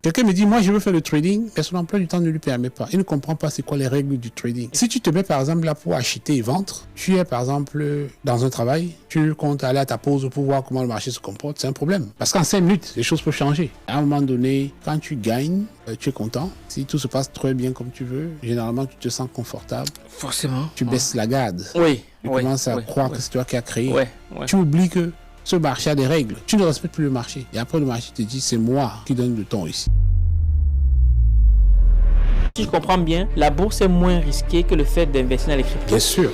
Quelqu'un me dit, moi je veux faire le trading, mais son emploi du temps ne lui permet pas. Il ne comprend pas c'est quoi les règles du trading. Si tu te mets par exemple là pour acheter et vendre, tu es par exemple dans un travail, tu comptes aller à ta pause pour voir comment le marché se comporte, c'est un problème. Parce qu'en 5 minutes, les choses peuvent changer. À un moment donné, quand tu gagnes, tu es content. Si tout se passe très bien comme tu veux, généralement tu te sens confortable. Forcément. Tu baisses la garde. Oui. Tu commences à croire que c'est toi qui as créé. Tu oublies que ce marché a des règles. Tu ne respectes plus le marché. Et après, le marché te dit, c'est moi qui donne le ton ici. Si je comprends bien, la bourse est moins risquée que le fait d'investir dans les cryptos. Bien sûr.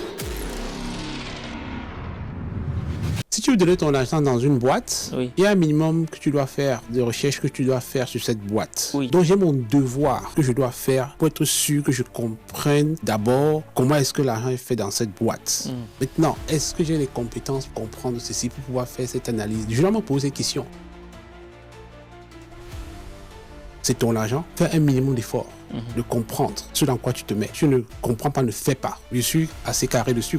Si tu veux donner ton argent dans une boîte, il y a un minimum que tu dois faire, de recherche que tu dois faire sur cette boîte. Donc j'ai mon devoir que je dois faire pour être sûr que je comprenne d'abord comment est-ce que l'argent est fait dans cette boîte. Maintenant, est-ce que j'ai les compétences pour comprendre ceci, pour pouvoir faire cette analyse? Je dois me poser cette question. C'est ton argent, fais un minimum d'effort, de comprendre ce dans quoi tu te mets. Tu ne comprends pas, ne fais pas. Je suis assez carré dessus.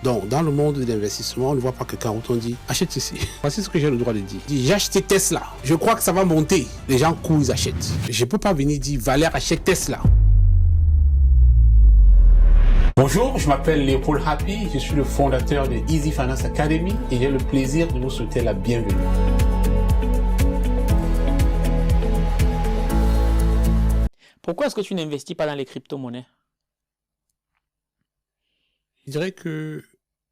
Donc, dans le monde de l'investissement, on ne voit pas que quand on dit « achète ceci ». Voici ce que j'ai le droit de dire. J'ai acheté Tesla. Je crois que ça va monter. Les gens courent, ils achètent. Je ne peux pas venir dire « Valère, achète Tesla ». Bonjour, je m'appelle Léopold Happy. Je suis le fondateur de Easy Finance Academy et j'ai le plaisir de vous souhaiter la bienvenue. Pourquoi est-ce que tu n'investis pas dans les crypto-monnaies? Je dirais que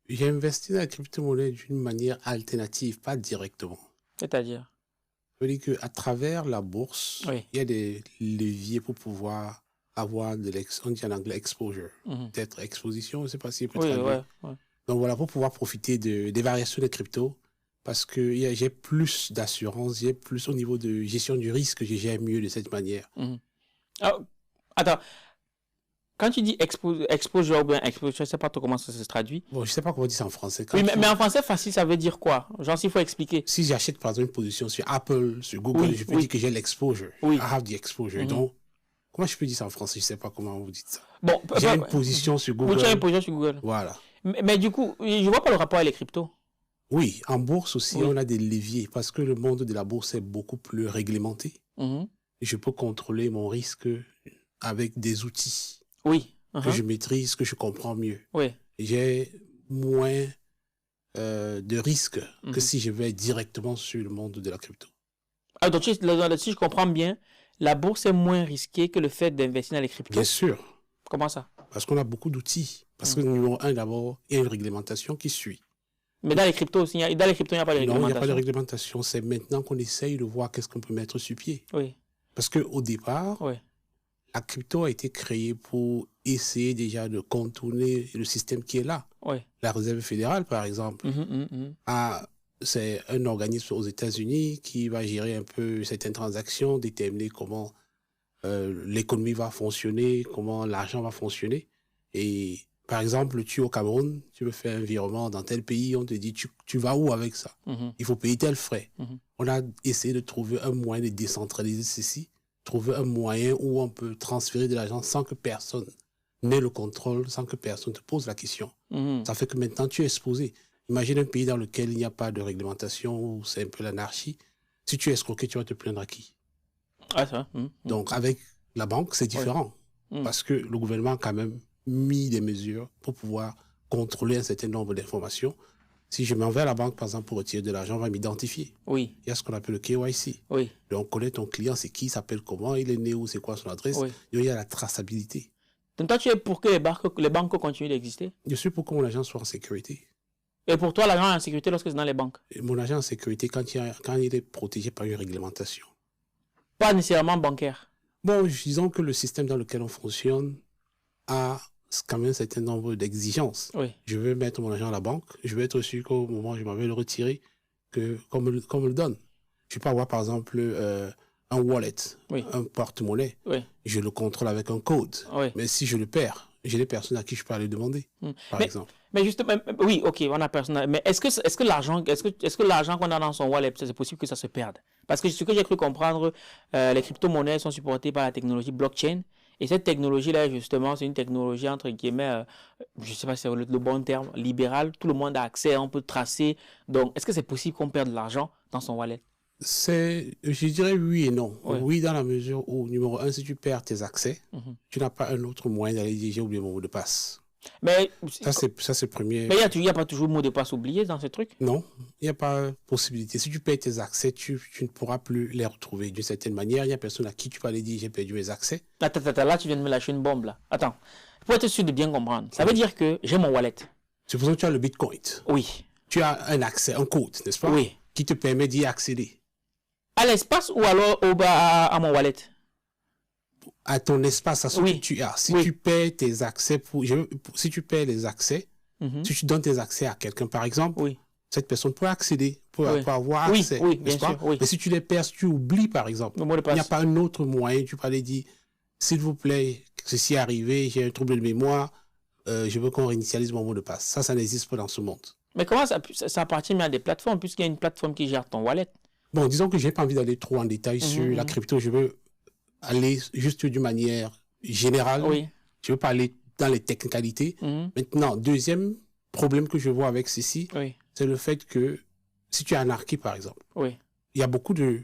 j'ai investi dans la crypto-monnaie d'une manière alternative, pas directement. C'est-à-dire? Je veux dire qu'à travers la bourse, il y a des leviers pour pouvoir avoir de on dit en anglais exposure, peut-être exposition, je ne sais pas si c'est peut traduire. Donc voilà, pour pouvoir profiter des variations des cryptos, parce que j'ai plus d'assurance, j'ai plus au niveau de gestion du risque, je gère mieux de cette manière. Attends. Quand tu dis exposure ou bien exposure, je ne sais pas trop comment ça se traduit. Bon, je ne sais pas comment on dit ça en français. Oui, mais en français facile, ça veut dire quoi? Genre, s'il faut expliquer. Si j'achète par exemple une position sur Apple, sur Google, je peux dire que j'ai l'exposure. I have the exposure. Donc, comment je peux dire ça en français? Je ne sais pas comment vous dites ça. Bon, j'ai une position sur Google. Oui, tu as une position sur Google. Voilà. Mais du coup, je ne vois pas le rapport avec les cryptos. Oui, en bourse aussi, on a des leviers parce que le monde de la bourse est beaucoup plus réglementé. Je peux contrôler mon risque avec des outils. Que je maîtrise, que je comprends mieux. J'ai moins de risques que si je vais directement sur le monde de la crypto. Ah, donc si je comprends bien, la bourse est moins risquée que le fait d'investir dans les cryptos. Bien sûr. Comment ça? Parce qu'on a beaucoup d'outils. Parce que numéro un, d'abord, il y a une réglementation qui suit. Mais dans les cryptos aussi, il n'y a pas de réglementation. Non, il n'y a pas de réglementation. C'est maintenant qu'on essaye de voir qu'est-ce qu'on peut mettre sur pied. Parce qu'au départ, la crypto a été créée pour essayer déjà de contourner le système qui est là. La Réserve fédérale, par exemple, c'est un organisme aux États-Unis qui va gérer un peu certaines transactions, déterminer comment l'économie va fonctionner, comment l'argent va fonctionner. Et par exemple, tu es au Cameroun, tu veux faire un virement dans tel pays, on te dit tu vas où avec ça? Il faut payer tel frais. On a essayé de trouver un moyen de décentraliser ceci, trouver un moyen où on peut transférer de l'argent sans que personne n'ait le contrôle, sans que personne te pose la question. Ça fait que maintenant, tu es exposé. Imagine un pays dans lequel il n'y a pas de réglementation, où c'est un peu l'anarchie. Si tu es escroqué, tu vas te plaindre à qui? Donc, avec la banque, c'est différent. Parce que le gouvernement a quand même mis des mesures pour pouvoir contrôler un certain nombre d'informations. Si je m'en vais à la banque, par exemple, pour retirer de l'argent, on va m'identifier. Il y a ce qu'on appelle le KYC. Donc, on connaît ton client, c'est qui, il s'appelle comment, il est né où, c'est quoi son adresse. Il y a la traçabilité. Donc, toi, tu es pour que les banques continuent d'exister? Je suis pour que mon argent soit en sécurité. Et pour toi, l'argent est en sécurité lorsque c'est dans les banques? Mon argent est en sécurité quand il est protégé par une réglementation. Pas nécessairement bancaire? Bon, disons que le système dans lequel on fonctionne a quand même un certain nombre d'exigences. Je veux mettre mon argent à la banque, je veux être sûr qu'au moment où je m'en vais le retirer, qu'on me le donne. Je peux avoir par exemple un wallet, un porte-monnaie, je le contrôle avec un code. Mais si je le perds, j'ai des personnes à qui je peux aller demander, par exemple. Mais justement, oui, ok, on a personne. Mais est-ce que l'argent qu'on a dans son wallet, c'est possible que ça se perde? Parce que ce que j'ai cru comprendre, les crypto-monnaies sont supportées par la technologie blockchain. Et cette technologie-là, justement, c'est une technologie, entre guillemets, je ne sais pas si c'est le bon terme, libérale. Tout le monde a accès, on peut tracer. Donc, est-ce que c'est possible qu'on perde de l'argent dans son wallet? Je dirais oui et non. Oui, dans la mesure où, numéro 1, si tu perds tes accès, tu n'as pas un autre moyen d'aller dire j'ai oublié mon mot de passe. Mais ça, c'est premier. Mais il n'y a pas toujours mot de passe oublié dans ce truc? Non, il n'y a pas possibilité. Si tu perds tes accès, tu ne pourras plus les retrouver. D'une certaine manière, il n'y a personne à qui tu peux aller dire j'ai perdu mes accès. Attends, là, tu viens de me lâcher une bombe, là. Attends, pour être sûr de bien comprendre, ça veut dire que j'ai mon wallet. Supposons que tu as le Bitcoin. Oui. Tu as un accès, un code, n'est-ce pas? Oui. Qui te permet d'y accéder. À l'espace ou alors à mon wallet? À ton espace, à ce que tu as. Si tu perds tes accès, si tu perds les accès, si tu donnes tes accès à quelqu'un, par exemple, cette personne peut accéder, peut avoir accès, n'est-ce pas? Mais si tu les perds, si tu oublies, par exemple, il n'y a pas un autre moyen, tu peux aller dire, s'il vous plaît, ceci est arrivé, j'ai un trouble de mémoire, je veux qu'on réinitialise mon mot de passe. Ça n'existe pas dans ce monde. Mais comment ça appartient à des plateformes, puisqu'il y a une plateforme qui gère ton wallet? Bon, disons que je n'ai pas envie d'aller trop en détail sur la crypto, je veux aller juste d'une manière générale. Je ne veux pas aller dans les technicalités. Maintenant, deuxième problème que je vois avec ceci, c'est le fait que si tu es anarchiste, par exemple, il y a beaucoup de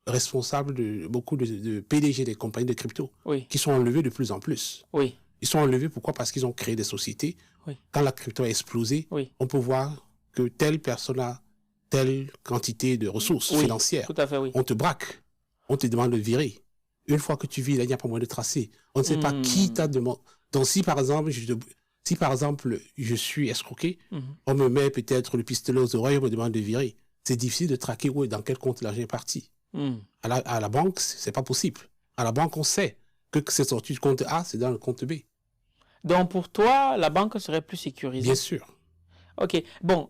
responsables, beaucoup de PDG des compagnies de crypto qui sont enlevés de plus en plus. Ils sont enlevés, pourquoi? Parce qu'ils ont créé des sociétés. Quand la crypto a explosé, on peut voir que telle personne a telle quantité de ressources financières. Tout à fait, on te braque, on te demande de virer. Une fois que tu vis, là, il n'y a pas moyen de tracer. On ne sait pas qui t'a demandé. Donc, si par exemple, je suis escroqué, on me met peut-être le pistolet aux oreilles, on me demande de virer. C'est difficile de traquer où et dans quel compte l'argent est parti. À la banque, c'est pas possible. À la banque, on sait que c'est sorti du compte A, c'est dans le compte B. Donc, pour toi, la banque serait plus sécurisée? Bien sûr. OK. Bon.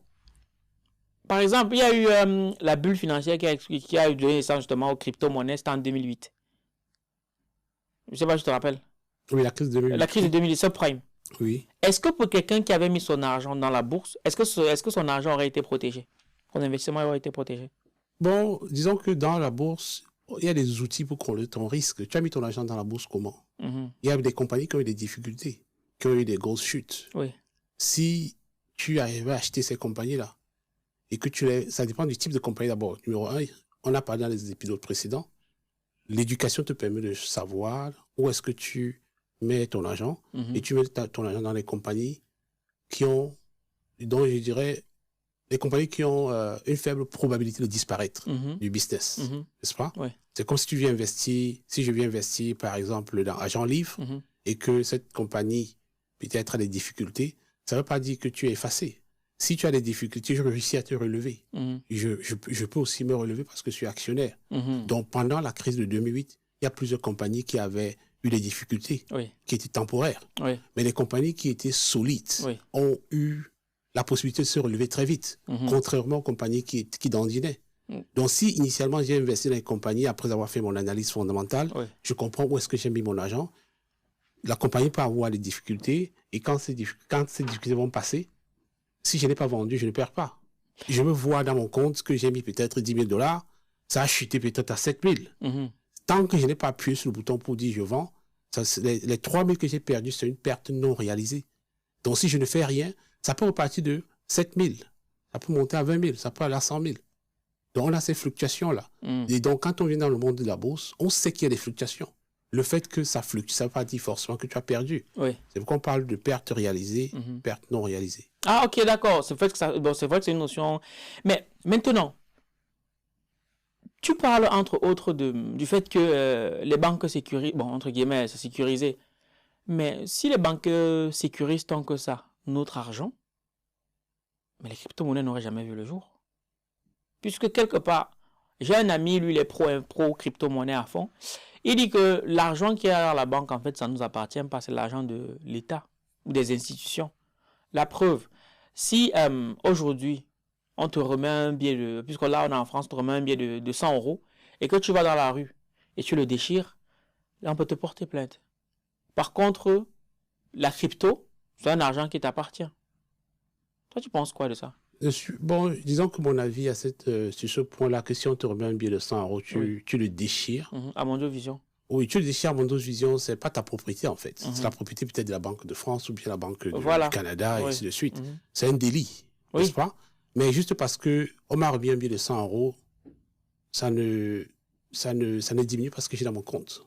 Par exemple, il y a eu la bulle financière qui a eu donné naissance justement aux crypto-monnaies, c'était en 2008. Je ne sais pas si tu te rappelles. Oui, la crise de 2008. La crise de 2008, subprime. Oui. Est-ce que pour quelqu'un qui avait mis son argent dans la bourse, est-ce que son argent aurait été protégé? Son investissement aurait été protégé? Bon, disons que dans la bourse, il y a des outils pour contrôler ton risque. Tu as mis ton argent dans la bourse comment? Il y a des compagnies qui ont eu des difficultés, qui ont eu des grosses chutes. Si tu arrives à acheter ces compagnies-là, et que ça dépend du type de compagnie d'abord. Numéro 1, on a parlé dans les épisodes précédents, l'éducation te permet de savoir où est-ce que tu mets ton argent, et tu mets ton argent dans les compagnies dont je dirais, les compagnies qui ont une faible probabilité de disparaître du business, n'est-ce pas? C'est comme si je viens investir, par exemple, dans Agent Livre, et que cette compagnie peut-être a des difficultés, ça ne veut pas dire que tu es effacé. Si tu as des difficultés, je réussis à te relever. Je peux aussi me relever parce que je suis actionnaire. Donc, pendant la crise de 2008, il y a plusieurs compagnies qui avaient eu des difficultés, qui étaient temporaires. Mais les compagnies qui étaient solides ont eu la possibilité de se relever très vite, contrairement aux compagnies qui dandinaient. Donc, si initialement j'ai investi dans les compagnies après avoir fait mon analyse fondamentale, je comprends où est-ce que j'ai mis mon argent. La compagnie peut avoir des difficultés et quand ces difficultés vont passer, si je n'ai pas vendu, je ne perds pas. Je me vois dans mon compte que j'ai mis peut-être 10 000 $, ça a chuté peut-être à 7 000. Tant que je n'ai pas appuyé sur le bouton pour dire je vends, les 3 000 que j'ai perdus, c'est une perte non réalisée. Donc si je ne fais rien, ça peut repartir de 7 000. Ça peut monter à 20 000, ça peut aller à 100 000. Donc on a ces fluctuations-là. Et donc quand on vient dans le monde de la bourse, on sait qu'il y a des fluctuations. Le fait que ça fluctue, ça ne veut pas dire forcément que tu as perdu. C'est pourquoi on parle de perte réalisée, perte non réalisée. Ah, ok, d'accord. C'est vrai que c'est une notion. Mais maintenant, tu parles entre autres du fait que les banques sécurisent, bon, entre guillemets, c'est sécurisé. Mais si les banques sécurisent tant que ça notre argent, mais les crypto-monnaies n'auraient jamais vu le jour. Puisque quelque part, j'ai un ami, lui, il est pro crypto-monnaie à fond. Il dit que l'argent qui est dans la banque, en fait, ça ne nous appartient pas, c'est l'argent de l'État ou des institutions. La preuve, si aujourd'hui, on te remet un billet puisque là, on est en France, on te remet un billet de 100 € et que tu vas dans la rue et tu le déchires, là, on peut te porter plainte. Par contre, la crypto, c'est un argent qui t'appartient. Toi, tu penses quoi de ça? Bon, disons que mon avis sur ce point-là, que si on te remet un billet de 100 €, tu le déchires. À Mondo Vision. Oui, tu le déchires à Mondo Vision, c'est pas ta propriété en fait. C'est la propriété peut-être de la Banque de France ou bien la Banque du Canada et ainsi de suite. C'est un délit, n'est-ce pas? Mais juste parce qu'on m'a remis un billet de 100 €, ça ne diminue pas ce que j'ai dans mon compte.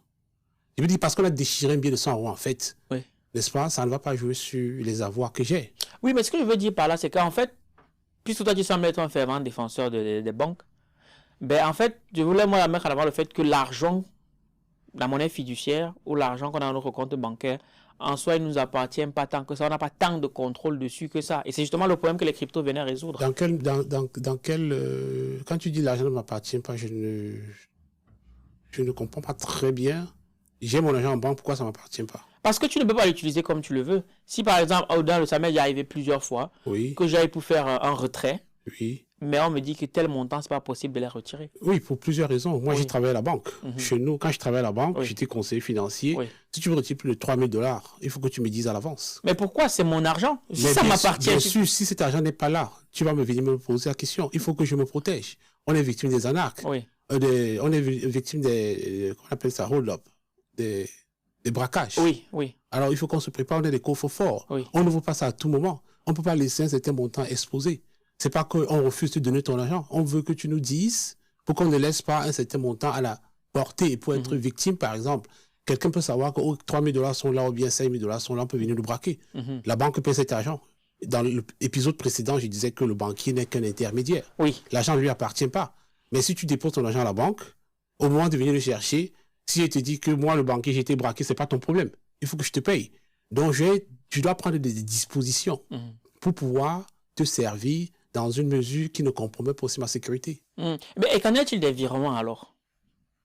Je me dis, parce qu'on a déchiré un billet de 100 euros, en fait, oui. N'est-ce pas? Ça ne va pas jouer sur les avoirs que j'ai. Oui, mais ce que je veux dire par là, c'est qu'en fait, puisque toi, tu sembles être un fervent défenseur des banques, ben, en fait, je voulais moi mettre en avant le fait que l'argent, la monnaie fiduciaire ou l'argent qu'on a dans notre compte bancaire, en soi, il ne nous appartient pas tant que ça. On n'a pas tant de contrôle dessus que ça. Et c'est justement le problème que les cryptos venaient résoudre. Quand tu dis l'argent ne m'appartient pas, je ne comprends pas très bien. J'ai mon argent en banque, pourquoi ça ne m'appartient pas? Parce que tu ne peux pas l'utiliser comme tu le veux. Si par exemple, dans le sommet, il est arrivé plusieurs fois, oui, que j'aille pour faire un retrait, oui, mais on me dit que tel montant, ce n'est pas possible de les retirer. Oui, pour plusieurs raisons. Moi, j'ai travaillé à la banque. Chez nous, quand je travaillais à la banque, Oui. j'étais conseiller financier. Oui. Si tu veux retirer plus de 3 000 $, il faut que tu me dises à l'avance. Mais pourquoi? C'est mon argent. Si Mais ça m'appartient. Bien sûr, si cet argent n'est pas là, tu vas venir me poser la question. Il faut que je me protège. On est victime des anarques. Oui. On est victime des, comment on appelle ça, hold-up, des braquages. Oui, oui. Alors, il faut qu'on se prépare, on a des coffres forts. Oui. On ne veut pas ça à tout moment. On ne peut pas laisser un certain montant exposé. C'est pas qu'on refuse de te donner ton argent. On veut que tu nous dises pour qu'on ne laisse pas un certain montant à la portée. Et pour être victime, par exemple, quelqu'un peut savoir que 3 000 $ sont là ou bien 5 000 $ sont là, on peut venir nous braquer. La banque paie cet argent. Dans l'épisode précédent, je disais que le banquier n'est qu'un intermédiaire. Oui. L'argent ne lui appartient pas. Mais si tu déposes ton argent à la banque, au moment de venir le chercher, si je te dis que moi, le banquier, j'ai été braqué, c'est pas ton problème. Il faut que je te paye. Donc, tu dois prendre des dispositions pour pouvoir te servir dans une mesure qui ne compromet pas aussi ma sécurité. Mais et qu'en est-il des virements alors?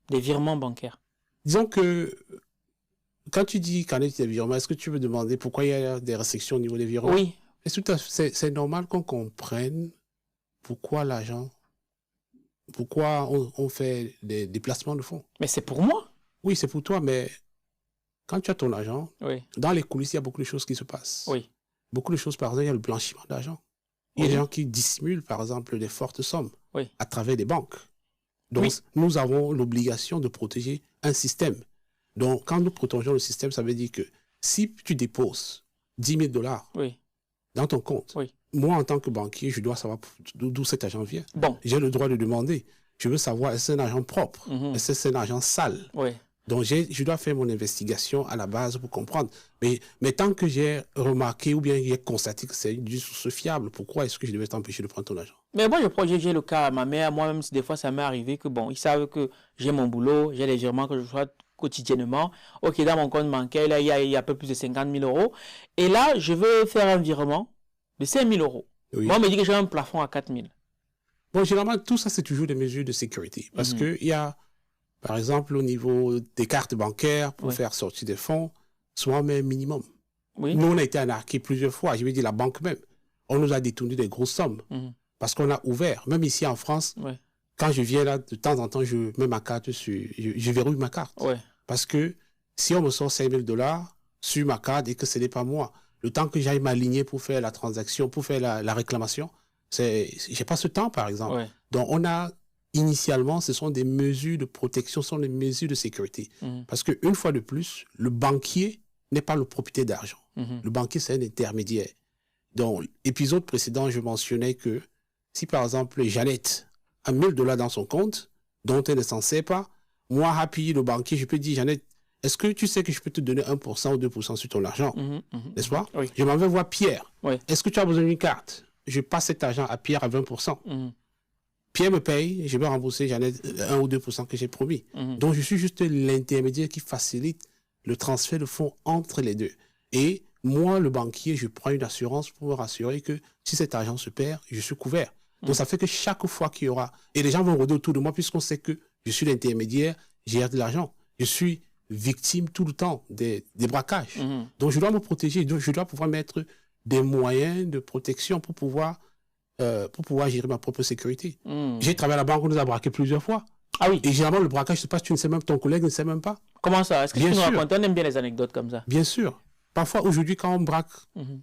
Des virements bancaires? Disons que, quand tu dis qu'en est-il des virements, est-ce que tu veux demander pourquoi il y a des restrictions au niveau des virements? Oui. C'est normal qu'on comprenne pourquoi l'argent, pourquoi on fait des déplacements de fonds. Mais c'est pour moi. Oui, c'est pour toi, mais quand tu as ton argent, oui. Dans les coulisses, il y a beaucoup de choses qui se passent. Oui. Beaucoup de choses, par exemple, il y a le blanchiment d'argent. Il y a des gens qui dissimulent, par exemple, des fortes sommes à travers des banques. Donc, nous avons l'obligation de protéger un système. Donc, quand nous protégeons le système, ça veut dire que si tu déposes 10 000 $ dans ton compte, moi, en tant que banquier, je dois savoir d'où cet argent vient. Bon. J'ai le droit de demander. Je veux savoir, est-ce que c'est un argent propre? Est-ce que c'est un argent sale? Donc, je dois faire mon investigation à la base pour comprendre. Mais tant que j'ai remarqué ou bien j'ai constaté que c'est une source fiable, pourquoi est-ce que je devais t'empêcher de prendre ton argent? Mais moi, j'ai le cas à ma mère. Moi-même, des fois, ça m'est arrivé que, bon, ils savent que j'ai mon boulot, j'ai les virements que je fais quotidiennement. OK, dans mon compte bancaire, là, il y a un peu plus de 50 000 €. Et là, je veux faire un virement de 5 000 €. Oui. Moi, on me dit que j'ai un plafond à 4 000. Bon, généralement, tout ça, c'est toujours des mesures de sécurité. Parce qu'il y a, par exemple, au niveau des cartes bancaires, pour faire sortir des fonds, soit même minimum. Oui. Nous, on a été arnaqués plusieurs fois. Je veux dire, la banque même. On nous a détourné des grosses sommes. Parce qu'on a ouvert. Même ici en France, quand je viens là, de temps en temps, je mets ma carte je verrouille ma carte. Parce que si on me sort 5 000 $ sur ma carte et que ce n'est pas moi, le temps que j'aille m'aligner pour faire la transaction, pour faire la réclamation, j'ai pas ce temps, par exemple. Donc, on a... Initialement, ce sont des mesures de protection, ce sont des mesures de sécurité. Parce qu'une fois de plus, le banquier n'est pas le propriétaire d'argent. Le banquier, c'est un intermédiaire. Dans l'épisode précédent, je mentionnais que si, par exemple, Jeannette a 1 000 $ dans son compte, dont elle ne s'en sait pas, moi, Happy, le banquier, je peux dire, Jeannette, est-ce que tu sais que je peux te donner 1% ou 2% sur ton argent? N'est-ce pas? Je m'en vais voir Pierre. Est-ce que tu as besoin d'une carte? Je passe cet argent à Pierre à 20%. Pierre me paye, je vais rembourser 1 ou 2% que j'ai promis. Donc, je suis juste l'intermédiaire qui facilite le transfert de fonds entre les deux. Et moi, le banquier, je prends une assurance pour me rassurer que si cet argent se perd, je suis couvert. Donc, ça fait que chaque fois qu'il y aura... Et les gens vont rôder autour de moi puisqu'on sait que je suis l'intermédiaire, j'ai de l'argent. Je suis victime tout le temps des braquages. Donc, je dois me protéger. Donc, je dois pouvoir mettre des moyens de protection pour pouvoir gérer ma propre sécurité. J'ai travaillé à la banque, on nous a braqué plusieurs fois. Ah oui. Et généralement, le braquage se passe, tu ne sais même, ton collègue ne sait même pas. Comment ça? Est-ce que tu nous racontes? On aime bien les anecdotes comme ça. Bien sûr. Parfois, aujourd'hui, quand on braque,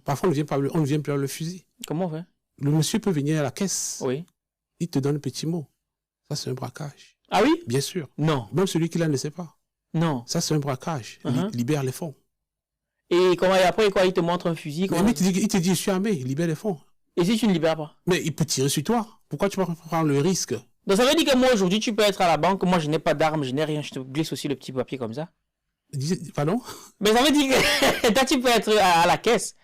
parfois, on ne vient plus avec le fusil. Comment on fait? Le monsieur peut venir à la caisse. Oui. Il te donne un petit mot. Ça, c'est un braquage. Ah oui? Bien sûr. Non. Même celui qui ne le sait pas. Non. Ça, c'est un braquage. Libère les fonds. Et comment, et après, quoi, il te montre un fusil? Mais il te dit, je suis armé, libère les fonds. Et si tu ne libères pas? Mais il peut tirer sur toi. Pourquoi tu vas prendre le risque Donc ça veut dire que moi aujourd'hui tu peux être à la banque, moi je n'ai pas d'arme, je n'ai rien, je te glisse aussi le petit papier comme ça. Pardon? Mais ça veut dire que toi tu peux être à la caisse.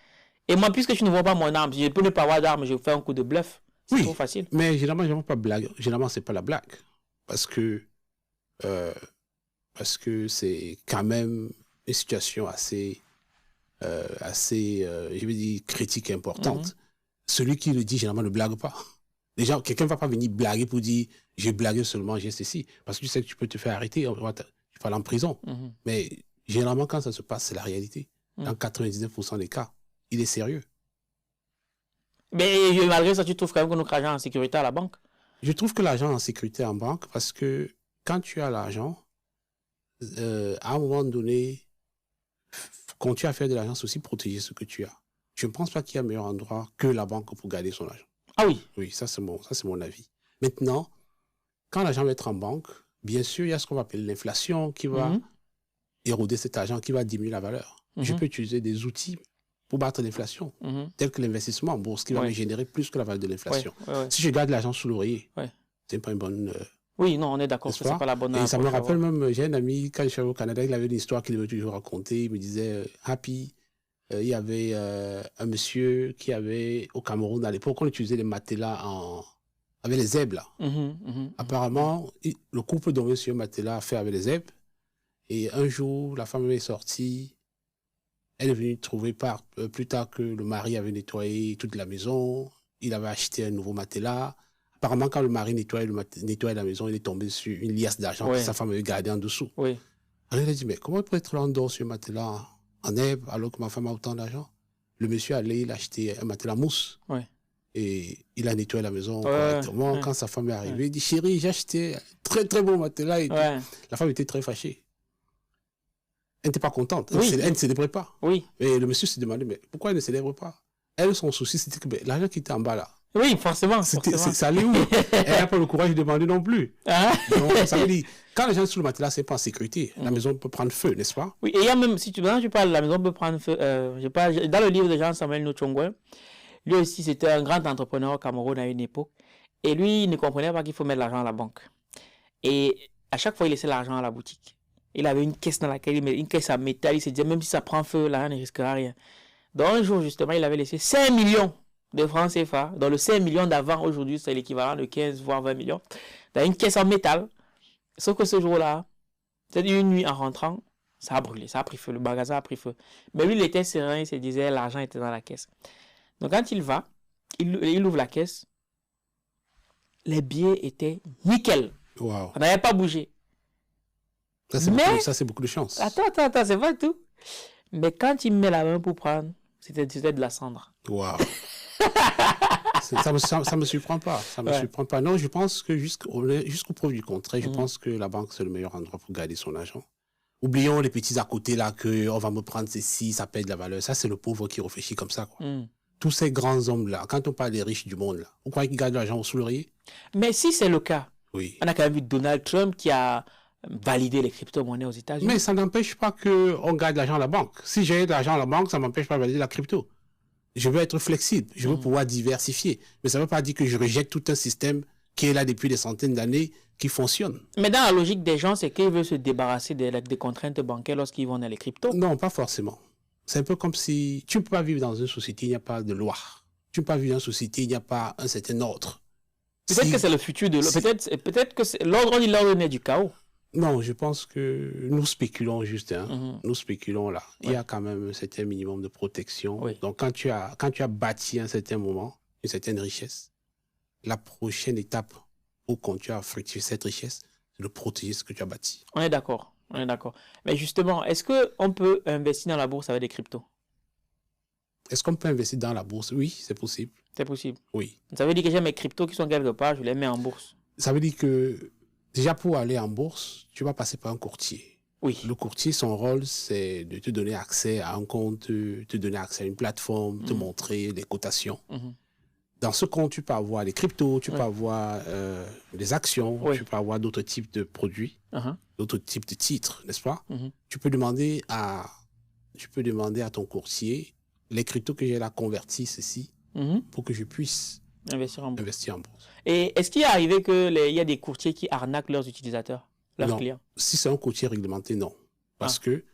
Et moi, puisque tu ne vois pas mon arme, je peux ne pas avoir d'arme, je fais un coup de bluff. C'est trop facile. Mais généralement, je ne pas blague. Généralement, c'est pas la blague. Parce que c'est quand même une situation assez je veux dire, critique et importante. Celui qui le dit, généralement, ne blague pas. Les gens, quelqu'un ne va pas venir blaguer pour dire j'ai blagué seulement, j'ai ceci. Parce que tu sais que tu peux te faire arrêter, tu vas aller en prison. Mais généralement, quand ça se passe, c'est la réalité. Dans 99% des cas, il est sérieux. Mais malgré ça, tu trouves quand même que notre argent est en sécurité à la banque? Je trouve que l'argent est en sécurité en banque parce que quand tu as l'argent, à un moment donné, continuer à faire de l'argent, c'est aussi protéger ce que tu as. Je ne pense pas qu'il y a un meilleur endroit que la banque pour garder son argent. Ah oui? Oui, ça c'est mon avis. Maintenant, quand l'argent va être en banque, bien sûr, il y a ce qu'on va appeler l'inflation qui va éroder cet argent, qui va diminuer la valeur. Je peux utiliser des outils pour battre l'inflation, tels que l'investissement en bourse, qui va me générer plus que la valeur de l'inflation. Si je garde l'argent sous l'oreiller, c'est pas une bonne... Oui, non, on est d'accord, c'est pas la bonne... Et ça me rappelle même, j'ai un ami, quand je suis au Canada, il avait une histoire qu'il veut toujours raconter. Il me disait, Happy, il y avait un monsieur qui avait, au Cameroun, à l'époque, on utilisait les matelas avec les zèbres, là. Apparemment, le couple dormait sur un matelas fait avec les zèbres. Et un jour, la femme est sortie. Elle est venue trouver plus tard que le mari avait nettoyé toute la maison. Il avait acheté un nouveau matelas. Apparemment, quand le mari nettoyait la maison, il est tombé sur une liasse d'argent que sa femme avait gardée en dessous. Alors, il a dit, mais comment peut être là en dehors sur un matelas en herbe alors que ma femme a autant d'argent? Le monsieur allait, il a acheté un matelas mousse. Et il a nettoyé la maison correctement. Quand sa femme est arrivée, il dit, chérie, j'ai acheté un très très beau matelas. Et la femme était très fâchée. Elle n'était pas contente. Elle ne célébrait pas. Et le monsieur se demandait, mais pourquoi elle ne célèbre pas? Elle, son souci, c'était que l'argent qui était en bas là. Oui, forcément. Ça allait où? Elle n'a pas le courage de demander non plus. Donc, ça veut dire, quand les gens sont sous le matelas, c'est pas en sécurité. La maison peut prendre feu, n'est-ce pas? Oui, et il y a même, si tu parles, la maison peut prendre feu. Dans le livre de Jean-Samuel Nochongwe, lui aussi, c'était un grand entrepreneur au Cameroun à une époque. Et lui, il ne comprenait pas qu'il faut mettre l'argent à la banque. Et à chaque fois, il laissait l'argent à la boutique. Il avait une caisse dans laquelle il mettait une caisse à métal. Il se disait, même si ça prend feu, l'argent ne risquera rien. Donc, un jour, justement, il avait laissé 5 millions de francs CFA. Dans le 5 millions d'avant, aujourd'hui, c'est l'équivalent de 15 voire 20 millions. Dans une caisse en métal. Sauf que ce jour-là, c'est une nuit en rentrant, ça a brûlé, ça a pris feu, le magasin a pris feu. Mais lui, il était serein, il se disait, l'argent était dans la caisse. Donc, quand il va, il ouvre la caisse, les billets étaient nickel. Wow. Ça n'avait pas bougé. Ça, c'est beaucoup de chance. Attends, c'est pas tout. Mais quand il met la main pour prendre, c'était de la cendre. Waouh. Ça me surprend pas. Ça me surprend pas. Non, je pense que jusqu'au preuve du contraire, je pense que la banque, c'est le meilleur endroit pour garder son argent. Oublions les petits à côté là, on va me prendre ceci, ça perd de la valeur. Ça, c'est le pauvre qui réfléchit comme ça, quoi. Tous ces grands hommes-là, quand on parle des riches du monde, là, vous croyez qu'ils gardent l'argent sous l'oreiller? Mais si c'est le cas, oui. On a quand même vu Donald Trump qui a validé les crypto-monnaies aux États-Unis. Mais ça n'empêche pas qu'on garde l'argent à la banque. Si j'ai de l'argent à la banque, ça ne m'empêche pas de valider la crypto. Je veux être flexible, je veux pouvoir diversifier. Mais ça ne veut pas dire que je rejette tout un système qui est là depuis des centaines d'années, qui fonctionne. Mais dans la logique des gens, c'est qu'ils veulent se débarrasser des contraintes bancaires lorsqu'ils vont dans les cryptos. Non, pas forcément. C'est un peu comme si tu ne peux pas vivre dans une société, il n'y a pas de loi. Tu ne peux pas vivre dans une société, il n'y a pas un certain ordre. Peut-être que c'est le futur de l'ordre. Peut-être que l'ordre naît du chaos. Non, je pense que nous spéculons juste. Nous spéculons là. Il y a quand même un certain minimum de protection. Donc, quand tu as bâti un certain moment, une certaine richesse, la prochaine étape pour continuer à fructifier cette richesse, c'est de protéger ce que tu as bâti. On est d'accord. Mais justement, est-ce qu'on peut investir dans la bourse avec des cryptos? Est-ce qu'on peut investir dans la bourse? Oui, c'est possible. C'est possible? Oui. Ça veut dire que j'ai mes cryptos qui sont quelque part, je les mets en bourse. Ça veut dire que, déjà pour aller en bourse, tu vas passer par un courtier. Oui. Le courtier, son rôle, c'est de te donner accès à un compte, te donner accès à une plateforme, te montrer les cotations. Dans ce compte, tu peux avoir des cryptos, tu peux avoir des actions, tu peux avoir d'autres types de produits, d'autres types de titres, n'est-ce pas? Tu peux demander à ton courtier, les cryptos que j'ai là, convertis ceci, pour que je puisse Investir en bourse. Investir en bourse. Et est-ce qu'il est arrivé qu'il y a des courtiers qui arnaquent leurs utilisateurs, leurs clients? Si c'est un courtier réglementé, non. Parce que,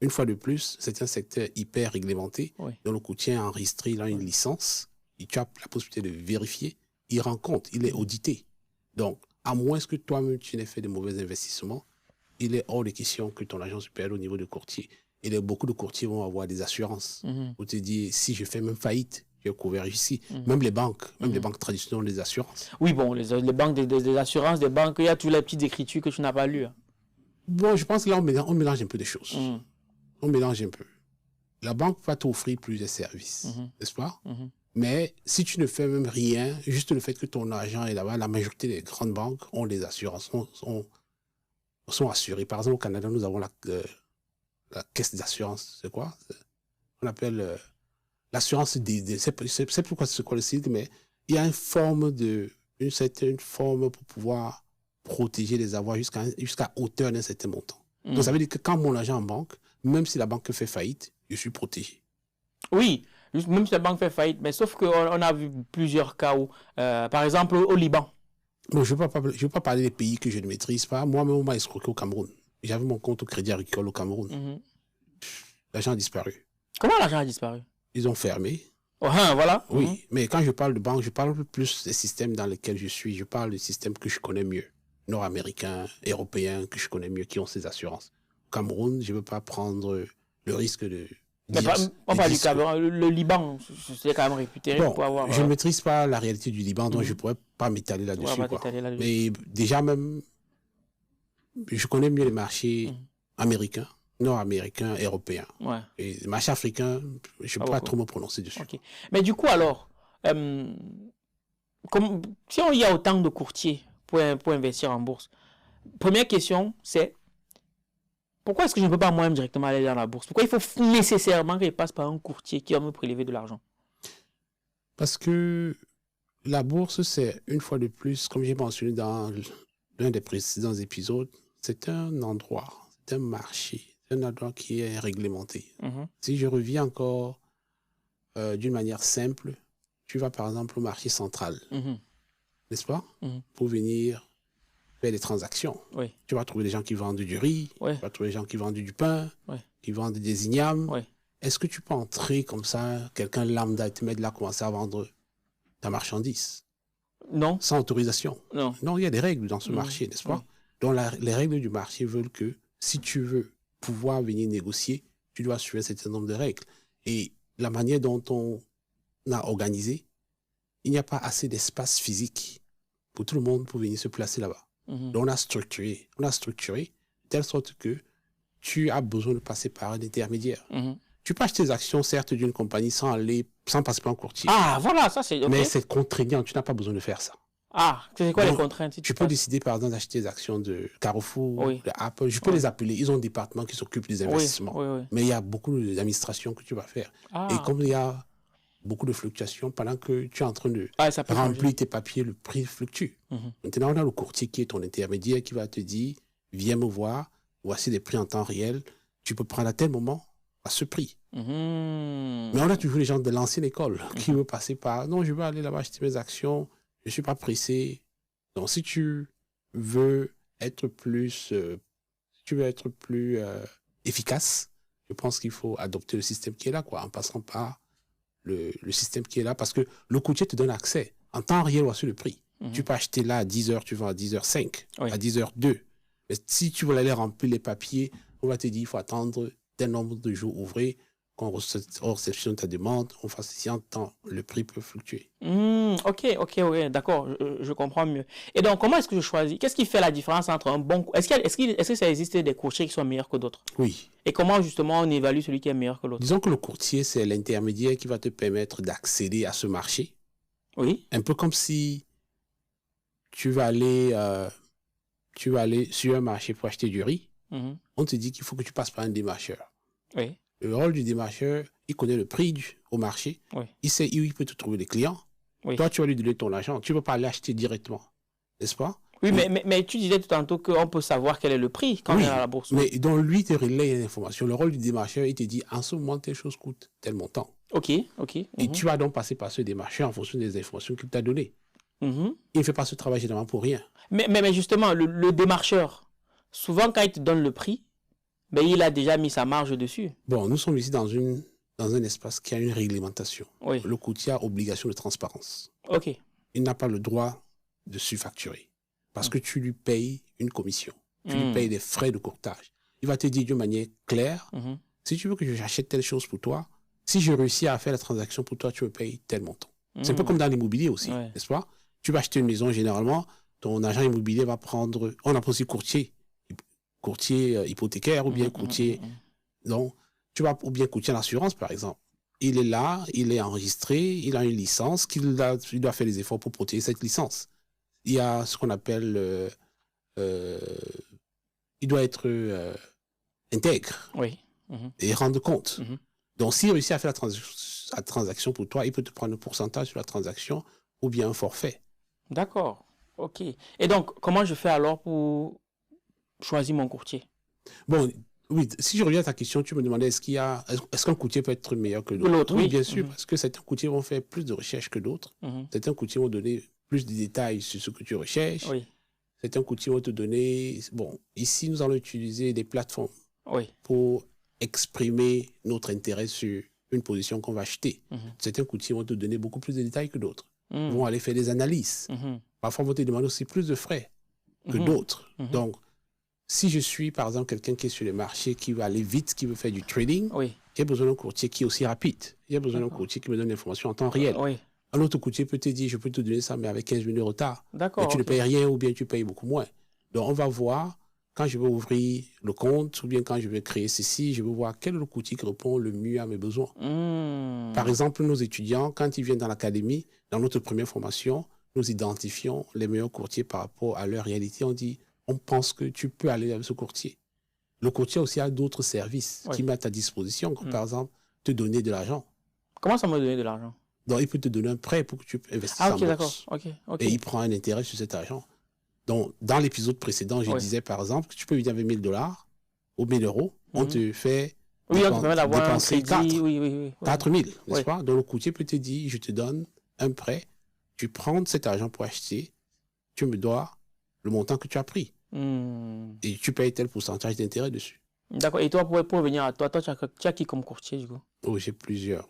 une fois de plus, c'est un secteur hyper réglementé. Dont le courtier est enregistré, il a une licence. Tu as la possibilité de vérifier. Il rend compte, il est audité. Donc, à moins que toi-même tu n'aies fait de mauvais investissements, il est hors de question que ton agent se perde au niveau de courtier. Et beaucoup de courtiers vont avoir des assurances. Pour te dire, si je fais même faillite, je vais couvrir ici. Même les banques traditionnelles ont des assurances. Oui, bon, les banques, des assurances, des banques, il y a toutes les petites écritures que tu n'as pas lues. Bon, je pense que là, on mélange un peu des choses. On mélange un peu. La banque va t'offrir plusieurs services, n'est-ce pas? Mais si tu ne fais même rien, juste le fait que ton argent est là-bas, la majorité des grandes banques ont des assurances, sont assurées. Par exemple, au Canada, nous avons la caisse d'assurance. C'est quoi? On appelle l'assurance c'est pourquoi c'est quoi le site, mais il y a une certaine forme pour pouvoir protéger les avoirs jusqu'à hauteur d'un certain montant. Donc ça veut dire que quand mon argent en banque, même si la banque fait faillite, je suis protégé. Oui, même si la banque fait faillite, mais sauf qu'on a vu plusieurs cas où, par exemple, au Liban. Non, je ne veux pas parler des pays que je ne maîtrise pas. Moi-même, on m'a escroqué au Cameroun. J'avais mon compte au Crédit Agricole au Cameroun. L'argent a disparu. Comment l'argent a disparu? Ils ont fermé. Voilà. Oui, mais quand je parle de banque, je parle plus des systèmes dans lesquels je suis. Je parle des systèmes que je connais mieux. Nord-américains, européens, que je connais mieux, qui ont ces assurances. Au Cameroun, je ne veux pas prendre le risque de... Mais on parle du Cameroun, le Liban, c'est quand même réputé pour avoir... Je ne maîtrise pas la réalité du Liban, donc je ne pourrais pas m'étaler là-dessus. Mais déjà même, je connais mieux les marchés américains, nord-américains, européens. Et les marchés africains, je ne peux pas trop me prononcer dessus. Mais du coup, alors, si il y a autant de courtiers pour investir en bourse, première question, c'est pourquoi est-ce que je ne peux pas moi-même directement aller dans la bourse? Pourquoi il faut nécessairement que je passe par un courtier qui va me prélever de l'argent? Parce que la bourse, c'est une fois de plus, comme j'ai mentionné dans l'un des précédents épisodes, c'est un endroit, c'est un marché, c'est un endroit qui est réglementé. Si je reviens encore d'une manière simple, tu vas par exemple au marché central, n'est-ce pas? Pour venir faire des transactions. Tu vas trouver des gens qui vendent du riz, tu vas trouver des gens qui vendent du pain, qui vendent des ignames. Est-ce que tu peux entrer comme ça, quelqu'un lambda, et te mettre là, commencer à vendre ta marchandise? Non. Sans autorisation? Non. Non, il y a des règles dans ce marché, n'est-ce pas? Donc les règles du marché veulent que si tu veux pouvoir venir négocier, tu dois suivre un certain nombre de règles. Et la manière dont on a organisé, il n'y a pas assez d'espace physique pour tout le monde pour venir se placer là-bas. Donc on a structuré de telle sorte que tu as besoin de passer par un intermédiaire. Tu peux acheter des actions, certes, d'une compagnie sans passer par un courtier. Ah, voilà, ça c'est... Mais c'est contraignant, tu n'as pas besoin de faire ça. Ah, c'est quoi les contraintes? Tu peux décider, par exemple, d'acheter des actions de Carrefour, de Apple. Je peux les appeler. Ils ont un département qui s'occupe des investissements. Mais il y a beaucoup d'administration que tu vas faire. Et comme il y a beaucoup de fluctuations, pendant que tu es en train de remplir tes papiers, le prix fluctue. Maintenant, on a le courtier qui est ton intermédiaire qui va te dire, viens me voir, voici les prix en temps réel, tu peux prendre à tel moment à ce prix. Mais on a toujours les gens de l'ancienne école qui veulent passer par, non, je veux aller là-bas acheter mes actions, je ne suis pas pressé. Donc, si tu veux être plus, efficace, je pense qu'il faut adopter le système qui est là, quoi, en passant par le système qui est là, parce que le courtier te donne accès. En temps réel, voici le prix. Tu peux acheter là à 10h, tu vends à 10h05, à 10h02. Mais si tu veux aller remplir les papiers, on va te dire, il faut attendre tel nombre de jours ouvrés, qu'on réceptionne ta demande, on fasse ici en temps, le prix peut fluctuer. Ok, d'accord, je comprends mieux. Et donc, comment est-ce que je choisis? Qu'est-ce qui fait la différence entre un bon... Est-ce que ça existe des courtiers qui sont meilleurs que d'autres? Oui. Et comment, justement, on évalue celui qui est meilleur que l'autre? Disons que le courtier, c'est l'intermédiaire qui va te permettre d'accéder à ce marché. Oui. Un peu comme si tu vas aller sur un marché pour acheter du riz. On te dit qu'il faut que tu passes par un démarcheur. Oui. Le rôle du démarcheur, il connaît le prix au marché. Il sait où il peut te trouver des clients. Toi, tu vas lui donner ton argent. Tu ne peux pas l'acheter directement. N'est-ce pas? Oui, mais tu disais tout tantôt qu'on peut savoir quel est le prix quand on est à la bourse. Mais donc lui, il te relaie l'information. Le rôle du démarcheur, il te dit, en ce moment, telle chose coûte tel montant. OK. Et tu vas donc passer par ce démarcheur en fonction des informations qu'il t'a données. Il ne fait pas ce travail généralement pour rien. Mais justement, le démarcheur, souvent quand il te donne le prix, il a déjà mis sa marge dessus. Bon, nous sommes ici dans un espace qui a une réglementation. Oui. Le courtier a obligation de transparence. OK. Il n'a pas le droit de surfacturer parce que tu lui payes une commission. Tu lui payes des frais de courtage. Il va te dire d'une manière claire, si tu veux que j'achète telle chose pour toi, si je réussis à faire la transaction pour toi, tu me payes tel montant. C'est un peu comme dans l'immobilier aussi, n'est-ce pas? Tu vas acheter une maison, généralement, ton agent immobilier va prendre... On appelle aussi courtier hypothécaire ou bien courtier... Donc, tu vas, ou bien courtier en assurance, par exemple. Il est là, il est enregistré, il a une licence, il doit faire des efforts pour protéger cette licence. Il y a ce qu'on appelle... il doit être intègre et rendre compte. Donc, s'il réussit à faire la transaction pour toi, il peut te prendre un pourcentage sur la transaction ou bien un forfait. D'accord. OK. Et donc, comment je fais alors pour choisir mon courtier? Bon, oui, si je reviens à ta question, tu me demandais est-ce qu'un courtier peut être meilleur que l'autre? Oui, bien sûr, parce que certains courtiers vont faire plus de recherches que d'autres. Certains courtiers vont donner plus de détails sur ce que tu recherches. Oui. Certains courtiers vont te donner... Bon, ici, nous allons utiliser des plateformes pour exprimer notre intérêt sur une position qu'on va acheter. Certains courtiers vont te donner beaucoup plus de détails que d'autres. Ils vont aller faire des analyses. Parfois, ils vont te demander aussi plus de frais que d'autres. Donc, si je suis, par exemple, quelqu'un qui est sur le marché, qui va aller vite, qui veut faire du trading, j'ai besoin d'un courtier qui est aussi rapide. J'ai besoin d'un courtier qui me donne l'information en temps réel. Un autre courtier peut te dire, je peux te donner ça, mais avec 15 minutes de retard. Mais tu ne payes rien ou bien tu payes beaucoup moins. Donc, on va voir, quand je vais ouvrir le compte ou bien quand je vais créer ceci, je vais voir quel est le courtier qui répond le mieux à mes besoins. Par exemple, nos étudiants, quand ils viennent dans l'académie, dans notre première formation, nous identifions les meilleurs courtiers par rapport à leur réalité. On pense que tu peux aller avec ce courtier. Le courtier aussi a d'autres services qui met à ta disposition, comme par exemple te donner de l'argent. Comment ça me donner de l'argent? Donc, il peut te donner un prêt pour que tu investisses en bourse. OK. Et il prend un intérêt sur cet argent. Donc, dans l'épisode précédent, je disais par exemple que tu peux lui donner $1000 ou 1000 euros. On te fait dépenser 4 000, n'est-ce pas? Donc, le courtier peut te dire, je te donne un prêt, tu prends cet argent pour acheter, tu me dois le montant que tu as pris. Et tu payes tel pourcentage d'intérêt dessus. D'accord. Et toi, pour revenir à toi, tu as qui comme courtier, du coup? Oh, j'ai plusieurs.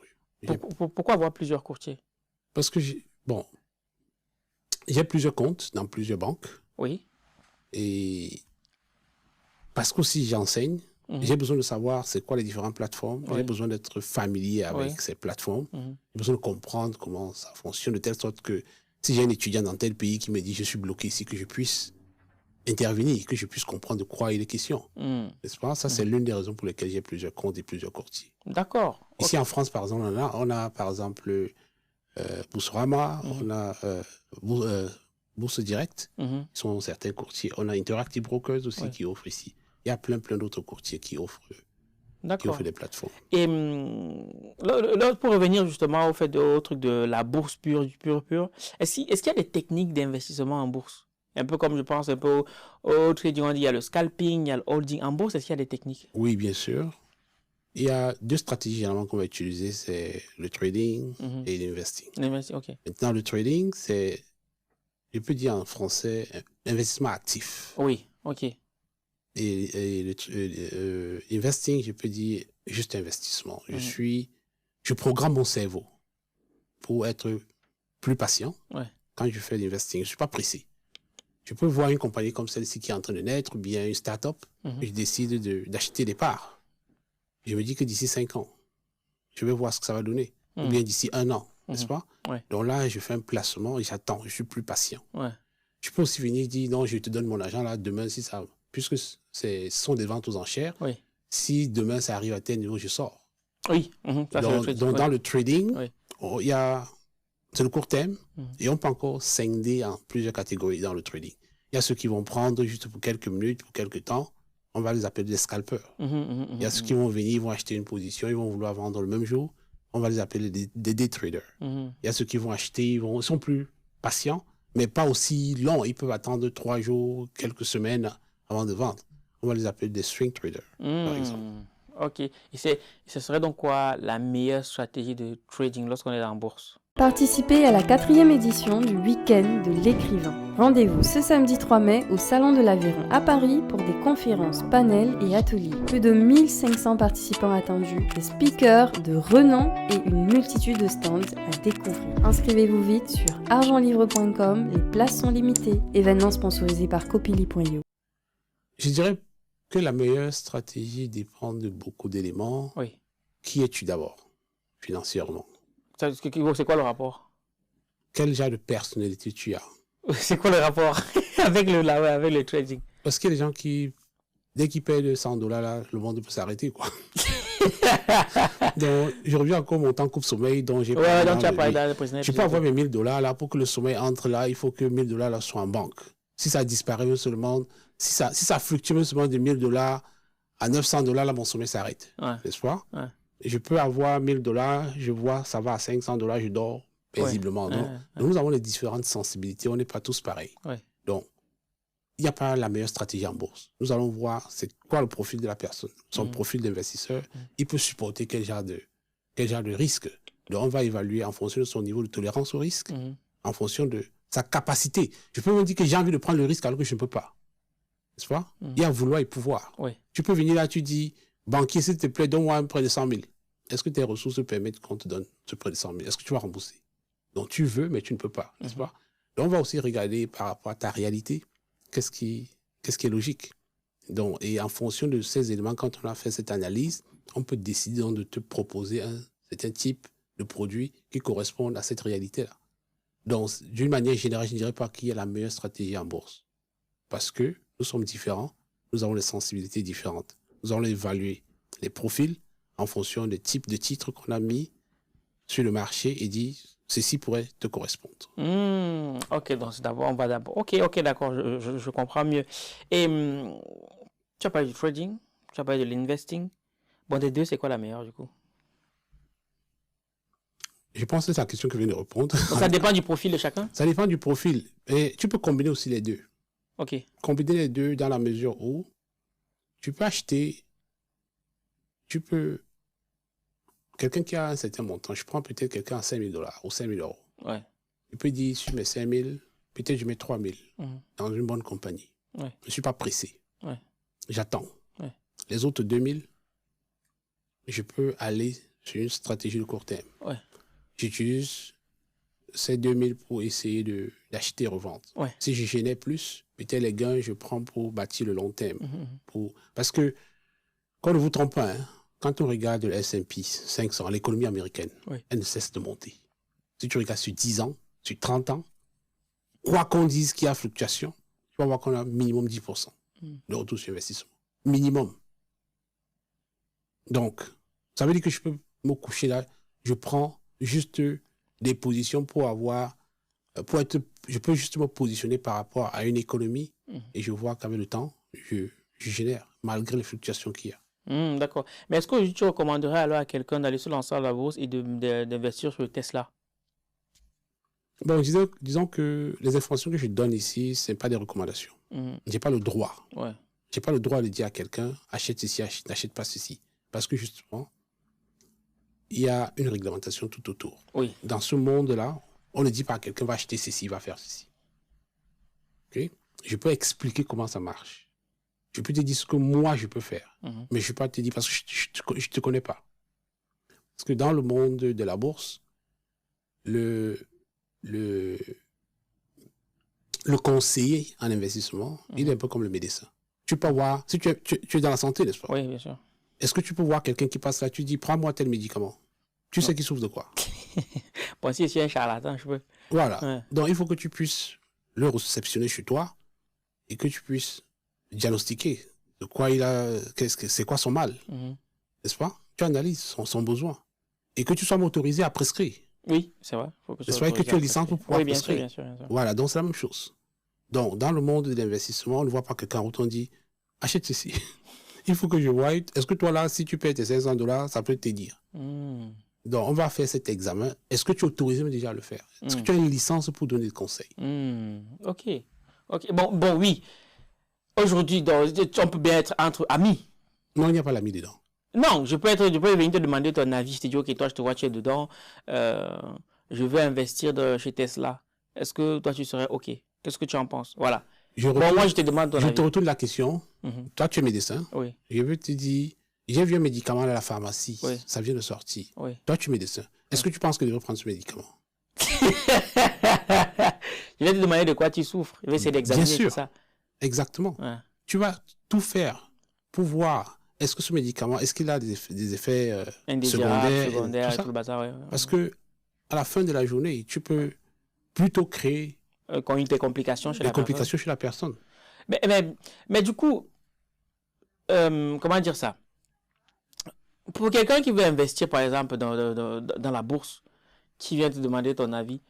Pourquoi avoir plusieurs courtiers? Parce que j'ai plusieurs comptes dans plusieurs banques. Oui. Et parce qu'aussi j'enseigne, j'ai besoin de savoir c'est quoi les différentes plateformes. J'ai besoin d'être familier avec ces plateformes. J'ai besoin de comprendre comment ça fonctionne de telle sorte que si j'ai un étudiant dans tel pays qui me dit je suis bloqué ici, que je puisse intervenir, que je puisse comprendre de quoi il est question. N'est-ce pas? Ça, c'est l'une des raisons pour lesquelles j'ai plusieurs comptes et plusieurs courtiers. D'accord. Ici en France, par exemple, on a par exemple Boursorama, on a Bourse Direct, qui sont certains courtiers. On a Interactive Brokers aussi qui offre ici. Il y a plein d'autres courtiers qui offrent des plateformes. Et là, pour revenir justement au truc de la bourse pure, est-ce qu'il y a des techniques d'investissement en bourse? Un peu comme je pense un peu au trading, il y a le scalping, il y a le holding. En bourse, est-ce qu'il y a des techniques? Oui, bien sûr. Il y a deux stratégies généralement qu'on va utiliser, c'est le trading et l'investing. Maintenant, le trading, c'est, je peux dire en français, investissement actif. Oui, OK. Et investing, je peux dire juste investissement. Je programme mon cerveau pour être plus patient quand je fais l'investing. Je ne suis pas pressé. Je peux voir une compagnie comme celle-ci qui est en train de naître, ou bien une start-up, et je décide d'acheter des parts. Je me dis que d'ici 5 ans, je vais voir ce que ça va donner. Ou bien d'ici 1 an, n'est-ce pas? Donc là, je fais un placement et j'attends. Je suis plus patient. Je peux aussi venir dire, non, je te donne mon argent là demain, si ça, puisque ce sont des ventes aux enchères. Si demain, ça arrive à tel niveau, je sors. Oui. Donc, dans le trading, c'est le court terme et on peut encore scinder en plusieurs catégories dans le trading. Il y a ceux qui vont prendre juste pour quelques minutes, pour quelques temps. On va les appeler des scalpers. Il y a ceux qui vont venir, ils vont acheter une position, ils vont vouloir vendre le même jour. On va les appeler des day traders. Il y a ceux qui vont acheter, ils sont plus patients, mais pas aussi longs. Ils peuvent attendre 3 jours, quelques semaines avant de vendre. On va les appeler des swing traders, par exemple. Ok. Et ce serait donc quoi la meilleure stratégie de trading lorsqu'on est en bourse? Participez à la 4e édition du Week-end de l'écrivain. Rendez-vous ce samedi 3 mai au Salon de l'Aveyron à Paris pour des conférences, panels et ateliers. Plus de 1500 participants attendus, des speakers de renom et une multitude de stands à découvrir. Inscrivez-vous vite sur argentlivre.com, les places sont limitées. Événement sponsorisé par Copili.io. Je dirais que la meilleure stratégie dépend de beaucoup d'éléments. Oui. Qui es-tu d'abord, financièrement? C'est quoi le rapport? Quel genre de personnalité tu as? C'est quoi le rapport avec le trading? Parce qu'il y a des gens qui, dès qu'ils payent $100, là, le monde peut s'arrêter, quoi. Donc, je reviens encore mon temps coupe-sommeil dont j'ai parlé. Donc, tu as parlé dans le président. Je peux avoir mes $1000 là, pour que le sommeil entre là, il faut que $1000 là soient en banque. Si ça disparaît seulement, si ça fluctue seulement de $1000 à $900, là, mon sommeil s'arrête. Ouais. N'est-ce pas? Ouais. Je peux avoir $1000, je vois, ça va à $500, je dors paisiblement. Ouais. Donc, nous avons les différentes sensibilités, on n'est pas tous pareils. Ouais. Donc, il n'y a pas la meilleure stratégie en bourse. Nous allons voir c'est quoi le profil de la personne, son profil d'investisseur. Il peut supporter quel genre de risque. Donc, on va évaluer en fonction de son niveau de tolérance au risque, en fonction de sa capacité. Je peux me dire que j'ai envie de prendre le risque alors que je ne peux pas. N'est-ce pas? Il y a vouloir et pouvoir. Ouais. Tu peux venir là, tu dis, banquier, s'il te plaît, donne-moi un prêt de 100 000. Est-ce que tes ressources permettent qu'on te donne ce prêt de 100 000? Est-ce que tu vas rembourser? Donc, tu veux, mais tu ne peux pas, n'est-ce pas? Donc, on va aussi regarder par rapport à ta réalité, qu'est-ce qui est logique. Donc, et en fonction de ces éléments, quand on a fait cette analyse, on peut décider donc de te proposer un certain type de produit qui correspond à cette réalité-là. Donc, d'une manière générale, je ne dirais pas qu'il y a la meilleure stratégie en bourse. Parce que nous sommes différents, nous avons des sensibilités différentes. Nous allons évaluer les profils en fonction des types de titres qu'on a mis sur le marché et dit ceci pourrait te correspondre. Ok, donc on va d'abord. Ok, d'accord, je comprends mieux. Et tu as parlé du trading, tu as parlé de l'investing. Bon, des deux, c'est quoi la meilleure du coup? Je pense que c'est la question que je viens de répondre. Donc, ça dépend du profil de chacun? Ça dépend du profil. Et tu peux combiner aussi les deux. Ok. Combiner les deux dans la mesure où tu peux acheter, quelqu'un qui a un certain montant, je prends peut-être quelqu'un à $5 000 ou 5 000 euros. Ouais. Il peut dire, sur mes 5 000, peut-être je mets 3 000 dans une bonne compagnie. Ouais. Je ne suis pas pressé. Ouais. J'attends. Ouais. Les autres 2 000, je peux aller sur une stratégie de court terme. Ouais. J'utilise ces 2 000 pour essayer d'acheter et revendre. Ouais. Si je génère plus, peut-être les gains, je prends pour bâtir le long terme. Parce que, qu'on ne vous trompe pas, hein, quand on regarde le S&P 500, l'économie américaine, elle ne cesse de monter. Si tu regardes sur 10 ans, sur 30 ans, quoi qu'on dise qu'il y a fluctuation, tu vas voir qu'on a minimum 10% de retour sur investissement. Minimum. Donc, ça veut dire que je peux me coucher là, je prends juste des positions je peux justement positionner par rapport à une économie et je vois qu'avec le temps, je génère, malgré les fluctuations qu'il y a. D'accord. Mais est-ce que tu recommanderais alors à quelqu'un d'aller se lancer à la bourse et d'investir sur le Tesla? Bon, disons que les informations que je donne ici, ce n'est pas des recommandations. Je n'ai pas le droit. Ouais. Je n'ai pas le droit de dire à quelqu'un, achète ceci, n'achète pas ceci. Parce que justement, il y a une réglementation tout autour. Oui. Dans ce monde-là, on ne dit pas à quelqu'un va acheter ceci, va faire ceci. Okay? Je peux expliquer comment ça marche. Je peux te dire ce que moi je peux faire. Mais je ne vais pas te dire parce que je ne te connais pas. Parce que dans le monde de la bourse, le conseiller en investissement, il est un peu comme le médecin. Tu peux voir, si tu es dans la santé, n'est-ce pas? Oui, bien sûr. Est-ce que tu peux voir quelqu'un qui passe là, tu dis, prends-moi tel médicament. Tu sais qu'il souffre de quoi? Bon, si je suis un charlatan, je peux. Voilà. Ouais. Donc, il faut que tu puisses le réceptionner chez toi et que tu puisses diagnostiquer de quoi il a, c'est quoi son mal. N'est-ce pas? Tu analyses son besoin. Et que tu sois autorisé à prescrire. Oui, c'est vrai. C'est vrai que tu as une licence pour pouvoir prescrire. Bien sûr. Voilà, donc c'est la même chose. Donc, dans le monde de l'investissement, on ne voit pas quelqu'un où on dit, achète ceci. Il faut que je voie, est-ce que toi là, si tu payes tes $500, ça peut te dire. Donc, on va faire cet examen. Est-ce que tu es autorisé déjà à le faire? Est-ce que tu as une licence pour donner des conseils? Ok. Bon, oui. Aujourd'hui, on peut bien être entre amis. Non, il n'y a pas l'ami dedans. Non, je peux venir te demander ton avis. Je te dis, ok, toi, je te vois, tu es dedans. Je veux investir chez Tesla. Est-ce que toi, tu serais ok? Qu'est-ce que tu en penses? Voilà. Moi, je te demande ton avis. Je te retourne la question. Toi, tu es médecin. Oui. Je veux te dire, j'ai vu un médicament à la pharmacie. Oui. Ça vient de sortir. Oui. Toi, tu es médecin. Est-ce que tu penses que je devrais prendre ce médicament? Je vais te demander de quoi tu souffres. Je vais essayer d'examiner ça. Bien sûr. Ça. Exactement. Ouais. Tu vas tout faire pour voir est-ce que ce médicament, est-ce qu'il a des effets secondaires tout le bazar, ouais. Parce que à la fin de la journée, tu peux plutôt créer des complications chez la personne. Mais du coup, comment dire ça? Pour quelqu'un qui veut investir, par exemple, dans la bourse, qui vient te demander ton avis,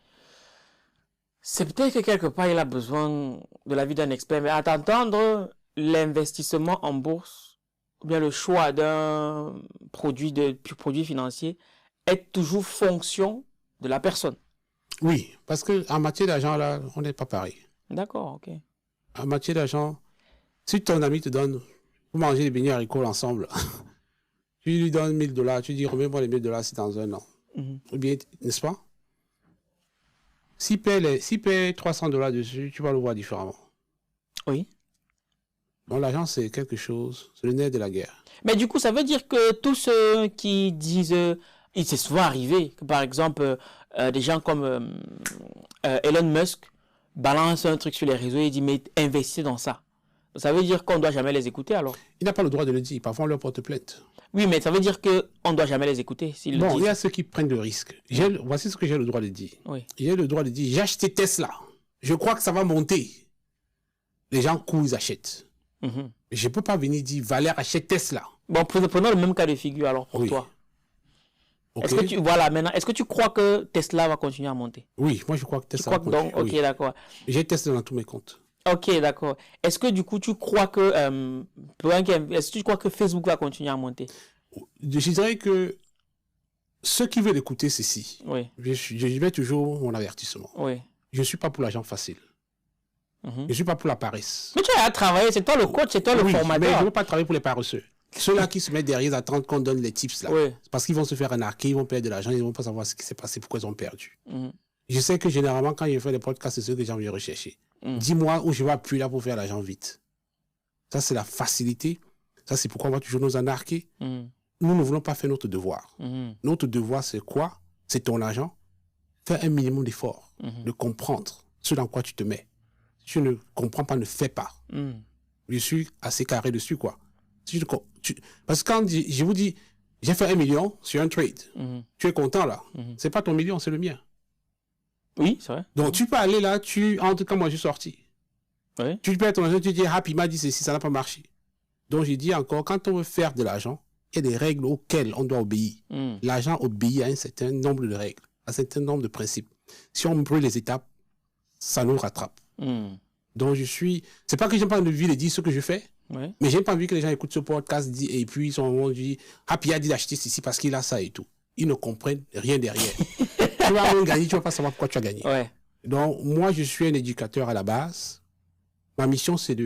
c'est peut-être que quelque part, il a besoin de l'avis d'un expert. Mais à t'entendre, l'investissement en bourse, ou bien le choix d'un produit financier, est toujours fonction de la personne. Oui, parce qu'en matière d'argent, là, on n'est pas pareil. D'accord, ok. En matière d'argent, si ton ami te donne, vous mangez des beignets haricots ensemble, tu lui donnes $1000, tu dis, remets-moi les $1000, c'est dans un an. Ou bien, n'est-ce pas? S'il paie $300 dessus, tu vas le voir différemment. Oui. Bon, l'argent, c'est quelque chose, c'est le nerf de la guerre. Mais du coup, ça veut dire que tous ceux qui disent, il s'est souvent arrivé que, par exemple, des gens comme Elon Musk balancent un truc sur les réseaux et disent, mais investissez dans ça. Ça veut dire qu'on ne doit jamais les écouter alors? Il n'a pas le droit de le dire. Parfois, on leur porte plainte. Oui, mais ça veut dire qu'on ne doit jamais les écouter. Bon, il y a ceux qui prennent le risque. Voici ce que j'ai le droit de dire. Oui. J'ai le droit de dire, j'ai acheté Tesla. Je crois que ça va monter. Les gens courent, ils achètent. Je ne peux pas venir dire, Valère achète Tesla. Bon, prenons le même cas de figure alors pour toi. Okay. Est-ce que tu crois que Tesla va continuer à monter? Oui, moi je crois que Tesla va continuer. Donc, ok, d'accord. J'ai Tesla dans tous mes comptes. Ok, d'accord. Est-ce que du coup tu crois que Facebook va continuer à monter? Je dirais que ceux qui veulent écouter ceci, oui. je mets toujours mon avertissement. Oui. Je ne suis pas pour l'argent facile. Je ne suis pas pour la paresse. Mais tu as à travailler, c'est toi le coach, c'est toi le formateur. Mais je ne veux pas travailler pour les paresseux. Ceux-là qui se mettent derrière, attendent qu'on donne les tips là. Oui. Parce qu'ils vont se faire arnaquer, ils vont perdre de l'argent, ils ne vont pas savoir ce qui s'est passé, pourquoi ils ont perdu. Je sais que généralement, quand je fais des podcasts, c'est ceux que les gens viennent rechercher. Dis-moi où je vais appuyer là pour faire l'argent vite. Ça, c'est la facilité. Ça, c'est pourquoi on va toujours nous arnaquer. Nous ne voulons pas faire notre devoir. Notre devoir, c'est quoi? C'est ton argent. Faire un minimum d'effort, de comprendre ce dans quoi tu te mets. Si tu ne comprends pas, ne fais pas. Je suis assez carré dessus, quoi. Parce que quand je vous dis, j'ai fait 1 million sur un trade, tu es content là. C'est pas ton million, c'est le mien. Oui, c'est vrai. Donc tu peux aller là, en tout cas, moi, je suis sorti. Oui. Tu perds ton argent, tu dis, Happy m'a dit ceci, ça n'a pas marché. Donc j'ai dit encore, quand on veut faire de l'argent, il y a des règles auxquelles on doit obéir. L'argent obéit à un certain nombre de règles, à un certain nombre de principes. Si on brûle les étapes, ça nous rattrape. Donc c'est pas que j'ai pas envie de dire ce que je fais, mais j'ai pas envie que les gens écoutent ce podcast et puis ils sont dit, Happy a dit d'acheter ceci parce qu'il a ça et tout. Ils ne comprennent rien derrière. Tu vas même gagner, tu vas pas savoir pourquoi tu as gagné. Donc moi je suis un éducateur à la base. Ma mission c'est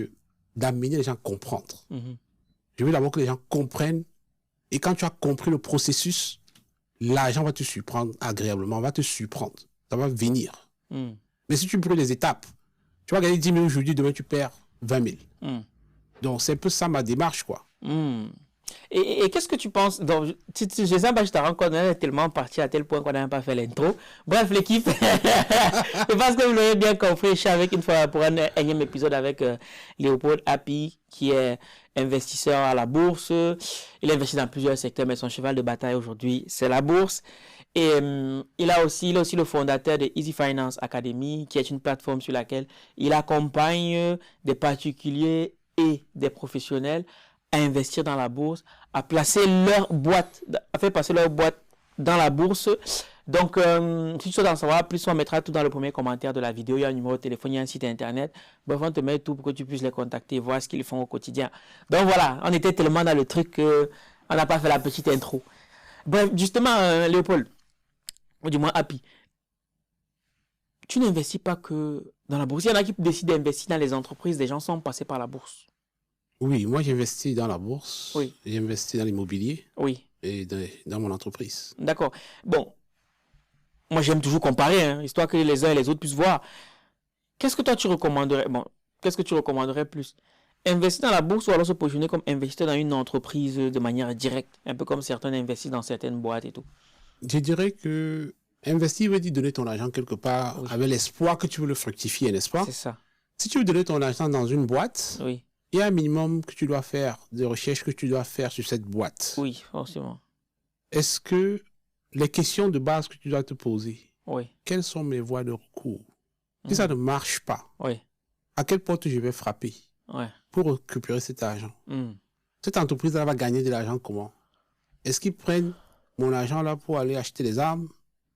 d'amener les gens à comprendre. Je veux d'abord que les gens comprennent, et quand tu as compris le processus, l'argent va te surprendre agréablement, va te surprendre. Ça va venir. Mais si tu brûles les étapes, tu vas gagner 10 000 aujourd'hui, demain tu perds 20 000. Donc c'est un peu ça ma démarche, quoi. Et qu'est-ce que tu penses? Donc, je sais pas, je te rends compte, on est tellement parti à tel point qu'on n'a même pas fait l'intro. Bref, l'équipe, je pense que vous l'avez bien compris. Je suis avec une fois pour un énième épisode avec Léopold Happy, qui est investisseur à la bourse. Il investit dans plusieurs secteurs, mais son cheval de bataille aujourd'hui, c'est la bourse. Et il est aussi le fondateur de Easy Finance Academy, qui est une plateforme sur laquelle il accompagne des particuliers et des professionnels à investir dans la bourse, à placer leur boîte, à faire passer leur boîte dans la bourse. Donc, si tu souhaites en savoir plus, on mettra tout dans le premier commentaire de la vidéo. Il y a un numéro de téléphone, il y a un site internet. Bref, on te met tout pour que tu puisses les contacter et voir ce qu'ils font au quotidien. Donc voilà, on était tellement dans le truc qu'on n'a pas fait la petite intro. Bref, justement, Léopold, ou du moins Happy, tu n'investis pas que dans la bourse. Il y en a qui décident d'investir dans les entreprises, des gens sont passés par la bourse. Oui, moi j'ai investi dans la bourse, oui. J'ai investi dans l'immobilier oui. Et dans mon entreprise. D'accord. Bon, moi j'aime toujours comparer, hein, histoire que les uns et les autres puissent voir. Qu'est-ce que toi tu recommanderais? Bon, qu'est-ce que tu recommanderais plus? Investir dans la bourse ou alors se positionner comme investisseur dans une entreprise de manière directe, un peu comme certains investissent dans certaines boîtes et tout. Je dirais que investir veut dire donner ton argent quelque part avec l'espoir que tu veux le fructifier, n'est-ce pas? C'est ça. Si tu veux donner ton argent dans une boîte, il y a un minimum que tu dois faire, de recherche que tu dois faire sur cette boîte. Oui, forcément. Est-ce que les questions de base que tu dois te poser, quelles sont mes voies de recours? Si ça ne marche pas, à quelle porte je vais frapper pour récupérer cet argent? Cette entreprise-là va gagner de l'argent comment? Est-ce qu'ils prennent mon argent là pour aller acheter des armes,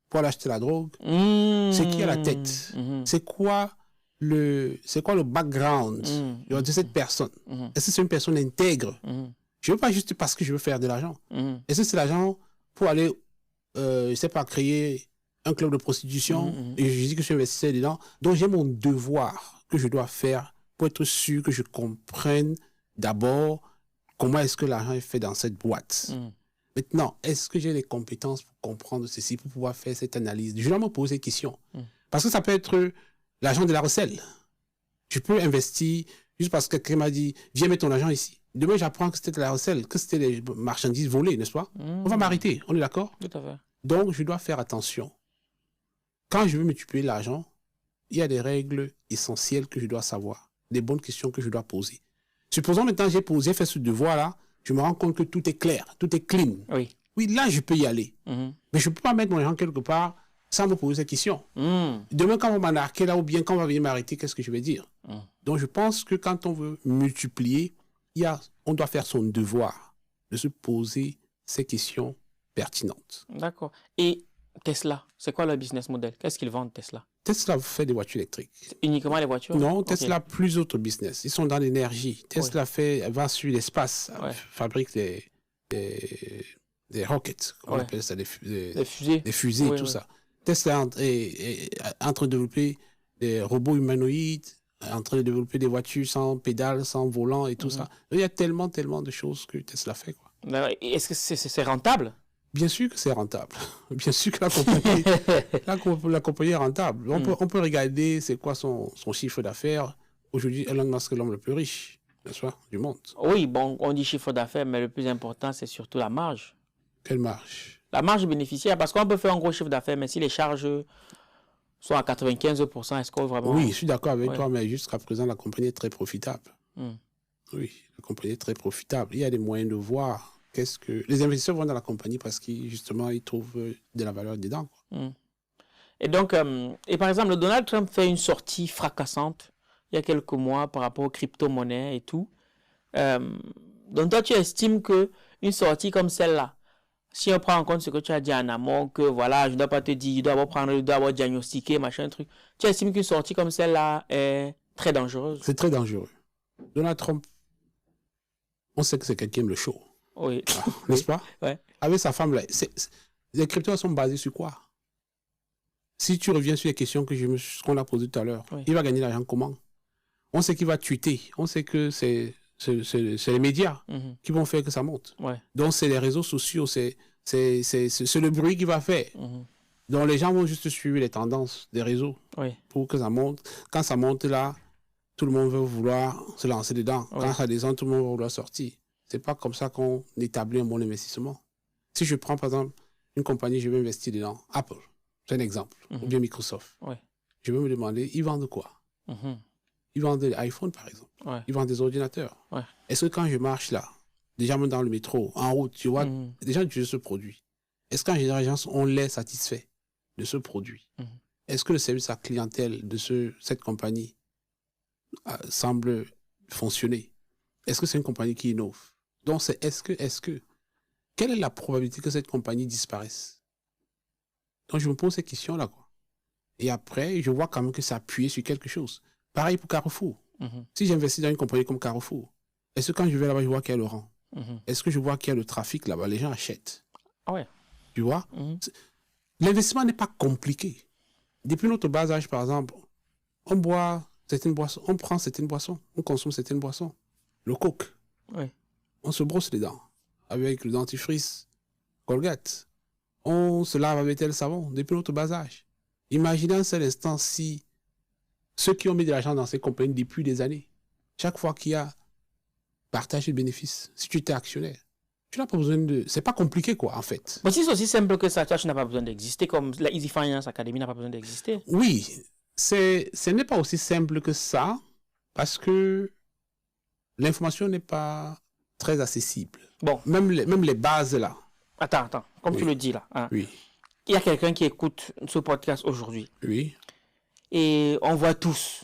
pour aller acheter la drogue? C'est qui à la tête? C'est quoi le background de cette personne? Est-ce que c'est une personne intègre? Je ne veux pas juste parce que je veux faire de l'argent. Est-ce que c'est l'argent pour aller, je sais pas, créer un club de prostitution et je dis que je suis investisseur dedans? Donc j'ai mon devoir que je dois faire pour être sûr que je comprenne d'abord comment est-ce que l'argent est fait dans cette boîte. Maintenant, est-ce que j'ai les compétences pour comprendre ceci, pour pouvoir faire cette analyse? Je dois me poser cette question. Parce que ça peut être l'argent de la recelle. Je peux investir juste parce que quelqu'un m'a dit, viens mettre ton argent ici. Demain, j'apprends que c'était la recelle, que c'était les marchandises volées, n'est-ce pas? On va m'arrêter, on est d'accord? Tout à fait. Donc, je dois faire attention. Quand je veux multiplier l'argent, il y a des règles essentielles que je dois savoir, des bonnes questions que je dois poser. Supposons maintenant j'ai fait ce devoir-là, je me rends compte que tout est clair, tout est clean. Oui, là, je peux y aller. Mais je ne peux pas mettre mon argent quelque part sans me poser cette question. Demain, quand on va m'arrêter là, ou bien quand on va venir m'arrêter, qu'est-ce que je vais dire? Donc, je pense que quand on veut multiplier, on doit faire son devoir de se poser ces questions pertinentes. D'accord. Et Tesla, c'est quoi le business model? Qu'est-ce qu'ils vendent, Tesla? Tesla fait des voitures électriques. Uniquement les voitures? Non, Tesla a plus d'autres business. Ils sont dans l'énergie. Tesla va sur l'espace, fabrique des rockets, on appelle ça, des fusées, tout ça. Tesla est en train de développer des robots humanoïdes, en train de développer des voitures sans pédales, sans volant et tout ça. Il y a tellement de choses que Tesla fait, quoi. Est-ce que c'est rentable? Bien sûr que c'est rentable. Bien sûr que la compagnie est rentable. On peut regarder c'est quoi son chiffre d'affaires. Aujourd'hui, Elon Musk est l'homme le plus riche, n'est-ce pas, du monde. Oui, bon, on dit chiffre d'affaires, mais le plus important, c'est surtout la marge. Quelle marge? La marge bénéficiaire, parce qu'on peut faire un gros chiffre d'affaires, mais si les charges sont à 95%, est-ce qu'on vraiment... Oui, je suis d'accord avec toi, mais jusqu'à présent, la compagnie est très profitable. Oui, la compagnie est très profitable. Il y a des moyens de voir les investisseurs vont dans la compagnie parce qu'ils justement ils trouvent de la valeur dedans. Et donc, et par exemple, Donald Trump fait une sortie fracassante il y a quelques mois par rapport aux crypto-monnaies et tout. Donc toi, tu estimes que une sortie comme celle-là, si on prend en compte ce que tu as dit en amont, que voilà, je ne dois pas te dire, je dois avoir diagnostiqué, machin, truc. Tu estimes qu'une sortie comme celle-là est très dangereuse? C'est très dangereux. Donald Trump, on sait que c'est quelqu'un qui aime le show. Oui. N'est-ce pas? Ouais. Avec sa femme, là, les cryptos sont basés sur quoi? Si tu reviens sur les questions qu'on a posées tout à l'heure, il va gagner l'argent comment? On sait qu'il va tweeter. On sait que c'est les médias qui vont faire que ça monte. Donc, c'est les réseaux sociaux, c'est le bruit qu'il va faire. Donc, les gens vont juste suivre les tendances des réseaux pour que ça monte. Quand ça monte là, tout le monde veut vouloir se lancer dedans. Quand ça descend, tout le monde va vouloir sortir. C'est pas comme ça qu'on établit un bon investissement. Si je prends, par exemple, une compagnie, je vais investir dedans, Apple, c'est un exemple, ou bien Microsoft. Je vais me demander, ils vendent quoi? Ils vendent des iPhones, par exemple. Ils vendent des ordinateurs. Est-ce que quand je marche là, déjà même dans le métro, en route, tu vois, des gens utilisent ce produit. Est-ce qu'en général, les gens on les satisfait de ce produit? Est-ce que le service à clientèle de cette compagnie semble fonctionner? Est-ce que c'est une compagnie qui innove? Donc, c'est quelle est la probabilité que cette compagnie disparaisse? Donc, je me pose ces questions-là, quoi. Et après, je vois quand même que c'est appuyé sur quelque chose. Pareil pour Carrefour. Si j'investis dans une compagnie comme Carrefour, est-ce que quand je vais là-bas, je vois qu'il y a le rang? Est-ce que je vois qu'il y a le trafic là-bas? Les gens achètent. Tu vois? L'investissement n'est pas compliqué. Depuis notre bas âge, par exemple, on boit certaines boissons, on prend certaines boissons, on consomme certaines boissons. le coke. Oui. On se brosse les dents avec le dentifrice Colgate. On se lave avec tel savon depuis notre bas âge. Imaginez un seul instant si ceux qui ont mis de l'argent dans ces compagnies depuis des années, chaque fois qu'il y a partage de bénéfices, si tu étais actionnaire, tu n'as pas besoin de... C'est pas compliqué, quoi, en fait. Mais si c'est aussi simple que ça, tu n'as pas besoin d'exister, comme la Easy Finance Academy n'a pas besoin d'exister. Oui, ce n'est pas aussi simple que ça, parce que l'information n'est pas très accessible. Bon. Même les bases, là. Attends, comme tu le dis, là. Hein. Oui. Il y a quelqu'un qui écoute ce podcast aujourd'hui. Oui. Et on voit tous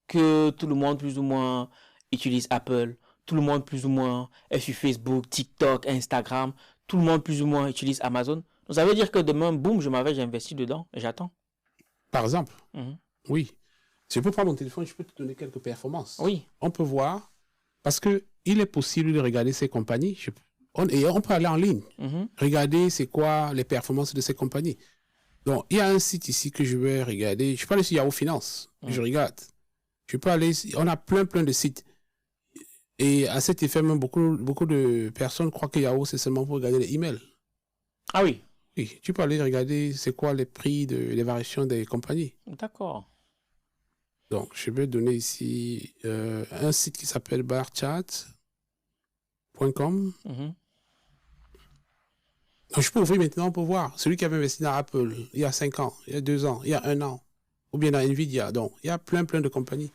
que tout le monde, plus ou moins, utilise Apple. Tout le monde, plus ou moins, est sur Facebook, TikTok, Instagram. Tout le monde, plus ou moins, utilise Amazon. Donc, ça veut dire que demain, boum, j'ai investi dedans et j'attends. Par exemple, oui. Je peux prendre mon téléphone, je peux te donner quelques performances. Oui. On peut voir, parce qu'il est possible de regarder ces compagnies. Et on peut aller en ligne. Regarder c'est quoi les performances de ces compagnies. Donc, il y a un site ici que je vais regarder. Je peux aller sur Yahoo Finance. Je regarde. Je peux aller... On a plein de sites. Et à cet effet, même beaucoup de personnes croient que Yahoo, c'est seulement pour regarder les emails. Ah oui? Oui, tu peux aller regarder c'est quoi les prix les variations des compagnies. D'accord. Donc, je vais donner ici un site qui s'appelle barchat.com. Donc, je peux ouvrir maintenant pour voir. Celui qui avait investi dans Apple il y a 5 ans, il y a 2 ans, il y a 1 an, ou bien dans Nvidia. Donc, il y a plein de compagnies.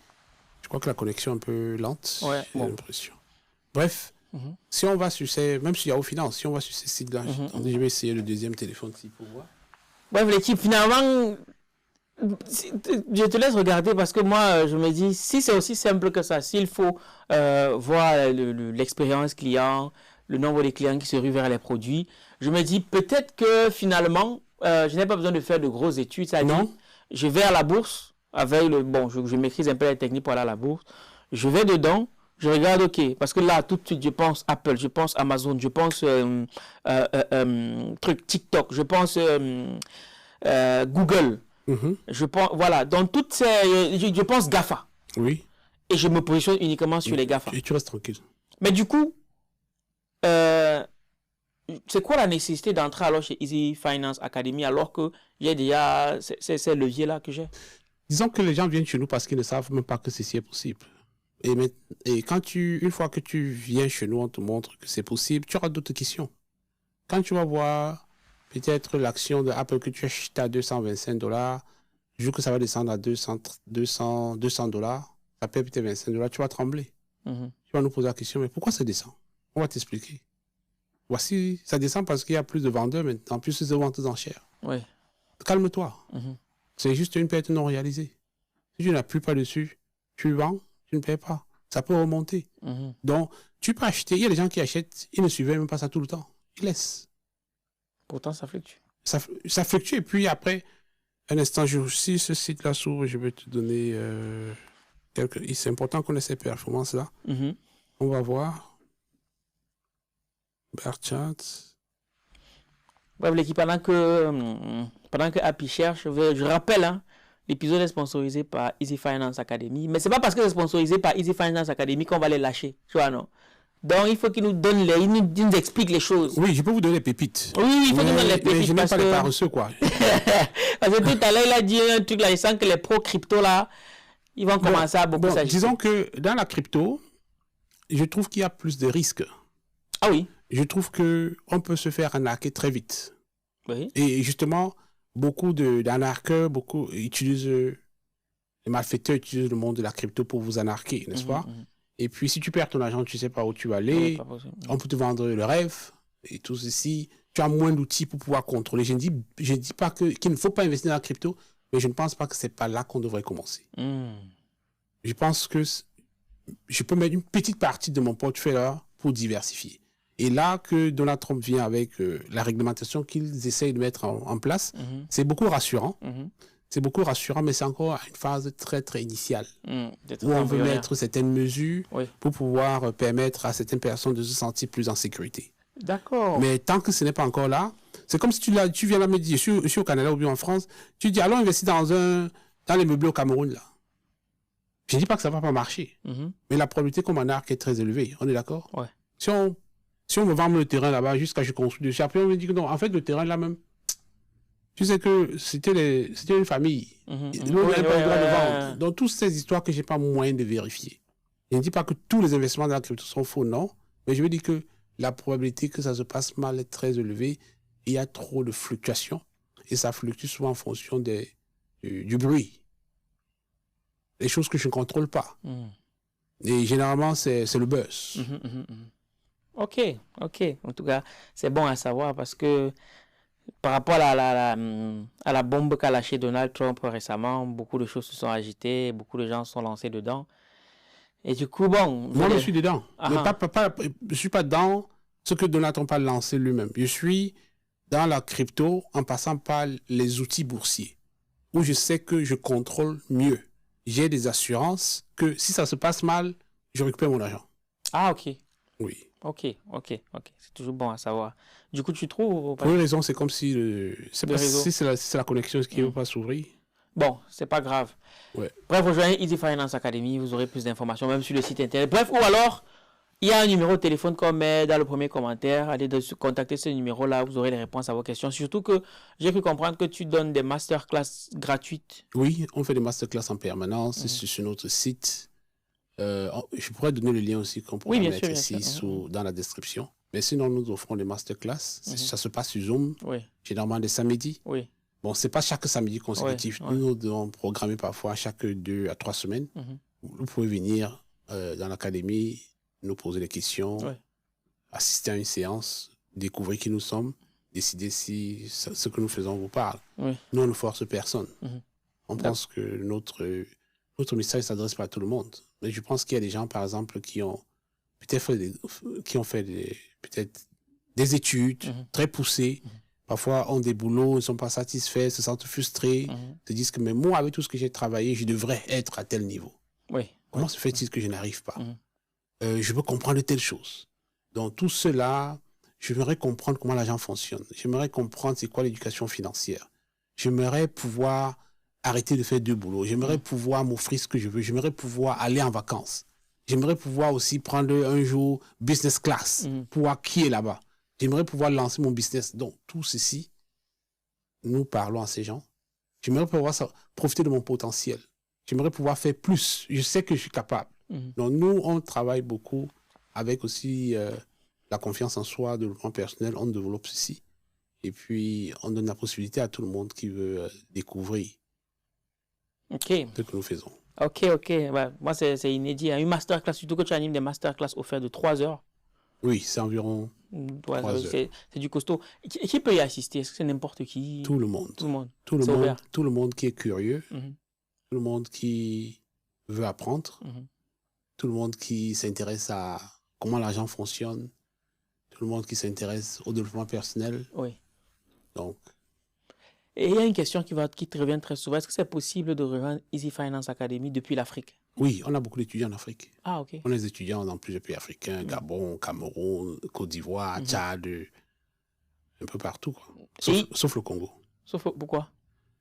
Je crois que la connexion est un peu lente, ouais, j'ai l'impression. Bref, si on va sur même sur Yahoo Finance, si on va sur ces sites-là, je vais essayer le deuxième téléphone ici pour voir. Bref, l'équipe, finalement, je te laisse regarder parce que moi, je me dis, si c'est aussi simple que ça, s'il faut voir l'expérience client, le nombre de clients qui se ruent vers les produits, je me dis peut-être que finalement, je n'ai pas besoin de faire de grosses études. C'est-à-dire, je vais à la bourse. Avec je maîtrise un peu les techniques pour aller à la bourse. Je vais dedans, je regarde, ok, parce que là, tout de suite, je pense Apple, je pense Amazon, je pense TikTok, je pense Google. Je pense, voilà, dans toutes ces... Je pense GAFA. Oui. Et je me positionne uniquement sur les GAFA. Et tu restes tranquille. Mais du coup, c'est quoi la nécessité d'entrer alors chez Easy Finance Academy alors que j'ai déjà ces leviers-là que j'ai? Disons que les gens viennent chez nous parce qu'ils ne savent même pas que ceci est possible. Et une fois que tu viens chez nous, on te montre que c'est possible, tu auras d'autres questions. Quand tu vas voir peut-être l'action de Apple que tu achètes à $225, du coup que ça va descendre à $200, ça paie peut-être $25, tu vas trembler. Tu vas nous poser la question, mais pourquoi ça descend? On va t'expliquer. Voici, ça descend parce qu'il y a plus de vendeurs maintenant, plus de ventes d'enchères. Oui. Calme-toi. C'est juste une perte non réalisée. Si tu n'appuies pas dessus, tu vends, tu ne payes pas. Ça peut remonter. Donc, tu peux acheter. Il y a des gens qui achètent, ils ne suivent même pas ça tout le temps. Ils laissent. Pourtant, ça fluctue. Ça fluctue. Et puis après, un instant, si ce site-là s'ouvre, je vais te donner quelques... C'est important qu'on ait ces performances-là. On va voir. Barchat. Bref, l'équipe, pendant que Happy cherche, je rappelle, l'épisode est sponsorisé par Easy Finance Academy. Mais c'est pas parce que c'est sponsorisé par Easy Finance Academy qu'on va les lâcher. Tu vois, non? Donc, il faut qu'ils nous donnent ils nous expliquent les choses. Oui, je peux vous donner les pépites. Oui, il faut nous donner les pépites. Mais je n'aime pas les paresseux, quoi. Parce que tout à l'heure, il a dit un truc là, il sent que les pro-crypto, là, ils vont commencer à beaucoup s'agiter. Disons que dans la crypto, je trouve qu'il y a plus de risques. Ah oui? Je trouve qu'on peut se faire arnaquer très vite. Oui. Et justement, beaucoup d'arnaqueurs, utilisent, les malfaiteurs utilisent le monde de la crypto pour vous arnaquer, n'est-ce pas? Et puis, si tu perds ton argent, tu ne sais pas où tu vas aller. On peut te vendre le rêve et tout ceci. Tu as moins d'outils pour pouvoir contrôler. Je ne dis pas qu'il ne faut pas investir dans la crypto, mais je ne pense pas que ce n'est pas là qu'on devrait commencer. Je pense que je peux mettre une petite partie de mon portefeuille là pour diversifier. Et là que Donald Trump vient avec la réglementation qu'ils essayent de mettre en place, c'est beaucoup rassurant. C'est beaucoup rassurant, mais c'est encore une phase très, très initiale. Où on veut mettre certaines mesures pour pouvoir permettre à certaines personnes de se sentir plus en sécurité. D'accord. Mais tant que ce n'est pas encore là, c'est comme si tu viens là me dire, je suis au Canada ou bien en France, tu dis, allons investir dans les meublés au Cameroun, là. Je ne dis pas que ça ne va pas marcher, mais la probabilité qu'on m'en arque est très élevée. On est d'accord? Ouais. Si on me vend le terrain là-bas jusqu'à ce que je construis dessus, après on me dit que non, en fait, le terrain là même, tu sais que c'était une famille. Nous, on n'avait pas le droit de vendre. Donc, toutes ces histoires que je n'ai pas moyen de vérifier. Je ne dis pas que tous les investissements dans la crypto sont faux, non. Mais je veux dire que la probabilité que ça se passe mal est très élevée. Il y a trop de fluctuations. Et ça fluctue souvent en fonction du bruit. Des choses que je ne contrôle pas. Et généralement, c'est le buzz. Ok. En tout cas, c'est bon à savoir parce que par rapport à la bombe qu'a lâchée Donald Trump récemment, beaucoup de choses se sont agitées, beaucoup de gens se sont lancés dedans. Et du coup, bon... Moi, je suis dedans. Mais je ne suis pas dans ce que Donald Trump a lancé lui-même. Je suis dans la crypto en passant par les outils boursiers, où je sais que je contrôle mieux. J'ai des assurances que si ça se passe mal, je récupère mon argent. Ah, ok. Oui. Ok. C'est toujours bon à savoir. Du coup, tu trouves... Pour une raison, c'est comme si... c'est la connexion qui ne veut pas s'ouvrir. Bon, c'est pas grave. Ouais. Bref, rejoignez Easy Finance Academy, vous aurez plus d'informations, même sur le site internet. Bref, ou alors, il y a un numéro de téléphone qu'on met dans le premier commentaire. Allez contacter ce numéro-là, vous aurez les réponses à vos questions. Surtout que j'ai pu comprendre que tu donnes des masterclass gratuites. Oui, on fait des masterclass en permanence. C'est sur notre site. Je pourrais donner le lien aussi qu'on pourrait mettre ici dans la description. Mais sinon, nous offrons des masterclass. Ça se passe sur Zoom, généralement des samedis. Oui. Bon, c'est pas chaque samedi consécutif. Nous devons programmer parfois chaque 2 à 3 semaines. Vous pouvez venir dans l'académie, nous poser des questions, assister à une séance, découvrir qui nous sommes, décider si ce que nous faisons vous parle. Nous, on ne force personne. On pense que notre message ne s'adresse pas à tout le monde. Mais je pense qu'il y a des gens, par exemple, qui ont fait peut-être des études très poussées, parfois ont des boulots, ils ne sont pas satisfaits, se sentent frustrés, se disent que mais moi, avec tout ce que j'ai travaillé, je devrais être à tel niveau. Comment se fait-il que je n'arrive pas? Je veux comprendre telle chose. Donc tout cela, j'aimerais comprendre comment l'argent fonctionne. J'aimerais comprendre c'est quoi l'éducation financière. J'aimerais pouvoir arrêter de faire 2 boulots. J'aimerais pouvoir m'offrir ce que je veux. J'aimerais pouvoir aller en vacances. J'aimerais pouvoir aussi prendre un jour business class pour voir qui est là-bas. J'aimerais pouvoir lancer mon business. Donc, tout ceci, nous parlons à ces gens. J'aimerais pouvoir profiter de mon potentiel. J'aimerais pouvoir faire plus. Je sais que je suis capable. Donc, nous, on travaille beaucoup avec aussi la confiance en soi, le développement personnel. On développe ceci. Et puis, on donne la possibilité à tout le monde qui veut découvrir ce que nous faisons. Ok. Ouais, moi, c'est inédit. Une masterclass, surtout que tu animes des masterclass offertes de 3 heures. Oui, c'est environ 3 heures. C'est du costaud. Qui peut y assister? Est-ce que c'est n'importe qui? Tout le monde. Tout le monde qui est curieux. Tout le monde qui veut apprendre. Tout le monde qui s'intéresse à comment l'argent fonctionne. Tout le monde qui s'intéresse au développement personnel. Oui. Donc... Et il y a une question qui te revient très souvent. Est-ce que c'est possible de rejoindre Easy Finance Academy depuis l'Afrique? Oui, on a beaucoup d'étudiants en Afrique. Ah, ok. On a des étudiants dans plusieurs pays africains, Gabon, Cameroun, Côte d'Ivoire, Tchad, un peu partout, quoi. Sauf le Congo. Pourquoi?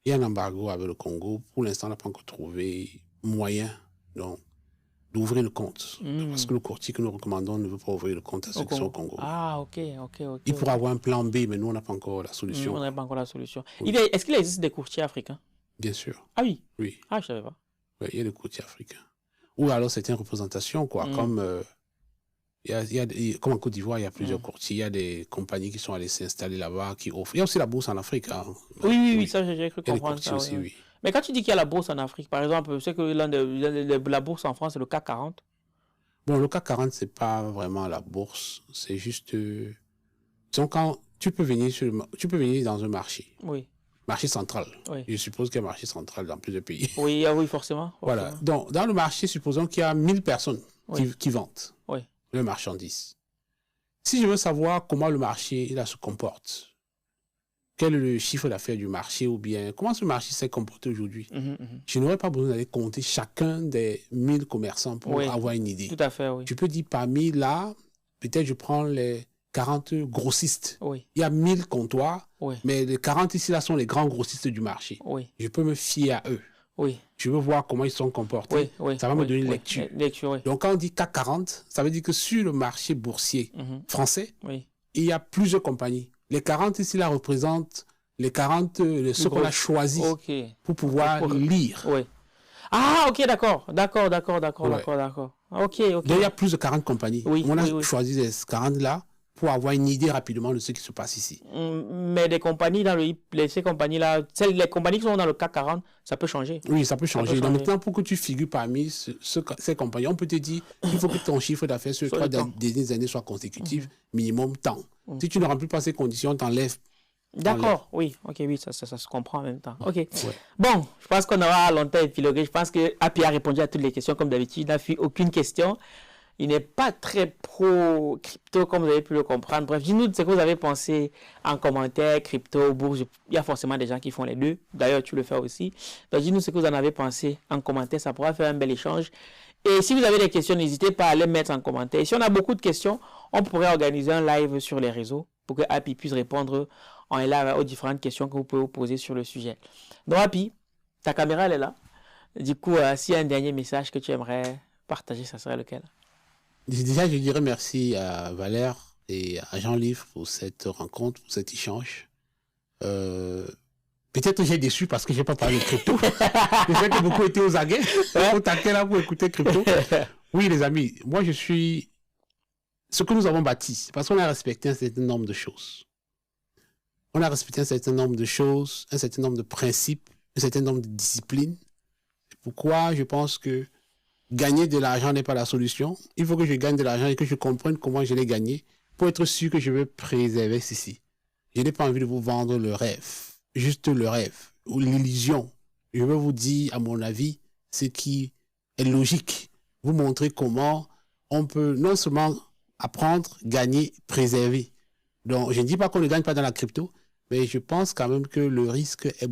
Il y a un embargo avec le Congo. Pour l'instant, on n'a pas encore trouvé moyen d'ouvrir le compte. Parce que le courtier que nous recommandons ne veut pas ouvrir le compte à ceux qui sont au Congo. Ah, ok. Il pourrait avoir un plan B, mais nous, on n'a pas encore la solution. On n'a pas encore la solution. Oui. Est-ce qu'il existe des courtiers africains? Bien sûr. Ah oui? Oui. Ah, je ne savais pas. Oui, il y a des courtiers africains. Ou alors, c'est une représentation, quoi. Comme, comme en Côte d'Ivoire, il y a plusieurs courtiers. Il y a des compagnies qui sont allées s'installer là-bas, qui offrent. Il y a aussi la bourse en Afrique. Hein. Oui, ça, j'ai cru comprendre. Il y a des courtiers ça, aussi, oui. Mais quand tu dis qu'il y a la bourse en Afrique, par exemple, je sais que la bourse en France, c'est le CAC 40. Bon, le CAC 40, c'est pas vraiment la bourse. C'est juste... quand tu peux venir dans un marché. Oui. Marché central. Oui. Je suppose qu'il y a un marché central dans plusieurs pays. Oui, forcément. Voilà. Donc, dans le marché, supposons qu'il y a 1000 personnes qui vendent le marchandise. Si je veux savoir comment le marché là, se comporte, quel est le chiffre d'affaires du marché ou bien comment ce marché s'est comporté aujourd'hui, je n'aurais pas besoin d'aller compter chacun des 1000 commerçants pour avoir une idée. Tout à fait, oui. Tu peux dire parmi là, peut-être je prends les 40 grossistes. Oui. Il y a 1000 comptoirs, mais les 40 ici là sont les grands grossistes du marché. Oui. Je peux me fier à eux. Oui. Je veux voir comment ils sont comportés. Ça va me donner une lecture. Donc, quand on dit CAC 40, ça veut dire que sur le marché boursier français, il y a plusieurs compagnies. Les 40 ici, là, représentent les 40, ceux qu'on a choisis pour pouvoir lire. Ah, ok, d'accord. D'accord. Ok. Donc, il y a plus de 40 compagnies. On a choisi les 40 là pour avoir une idée rapidement de ce qui se passe ici. Mais des compagnies ces compagnies-là, les compagnies qui sont dans le CAC 40, ça peut changer. Oui, ça peut changer. Donc maintenant, pour que tu figures parmi ces compagnies, on peut te dire qu'il faut que ton chiffre d'affaires sur les 3 dernières années soit consécutif, minimum temps. Si tu ne remplis pas ces conditions, t'enlèves. D'accord, oui, ça se comprend en même temps. Ok. Bon, je pense qu'on aura longtemps épilogué. Je pense que Happy a répondu à toutes les questions comme d'habitude. Il n'a fait aucune question. Il n'est pas très pro-crypto, comme vous avez pu le comprendre. Bref, dites-nous ce que vous avez pensé en commentaire, crypto, bourse. Il y a forcément des gens qui font les deux. D'ailleurs, tu le fais aussi. Donc, dites-nous ce que vous en avez pensé en commentaire. Ça pourra faire un bel échange. Et si vous avez des questions, n'hésitez pas à les mettre en commentaire. Et si on a beaucoup de questions, on pourrait organiser un live sur les réseaux pour que Happy puisse répondre en live aux différentes questions que vous pouvez vous poser sur le sujet. Donc, Happy, ta caméra, elle est là. Du coup, s'il y a un dernier message que tu aimerais partager, ça serait lequel? Déjà, je dirais merci à Valère et à Jean-Livre pour cette rencontre, pour cet échange. Peut-être j'ai déçu parce que je n'ai pas parlé de crypto. Je sais que beaucoup étaient aux aguets. Au taquet là pour écouter crypto. Oui, les amis, moi je suis... Ce que nous avons bâti, parce qu'on a respecté un certain nombre de choses. On a respecté un certain nombre de choses, un certain nombre de principes, un certain nombre de disciplines. C'est pourquoi je pense que gagner de l'argent n'est pas la solution. Il faut que je gagne de l'argent et que je comprenne comment je l'ai gagné pour être sûr que je vais préserver ceci. Je n'ai pas envie de vous vendre le rêve, juste le rêve ou l'illusion. Je vais vous dire, à mon avis, ce qui est logique. Vous montrer comment on peut non seulement apprendre, gagner, préserver. Donc, je ne dis pas qu'on ne gagne pas dans la crypto, mais je pense quand même que le risque est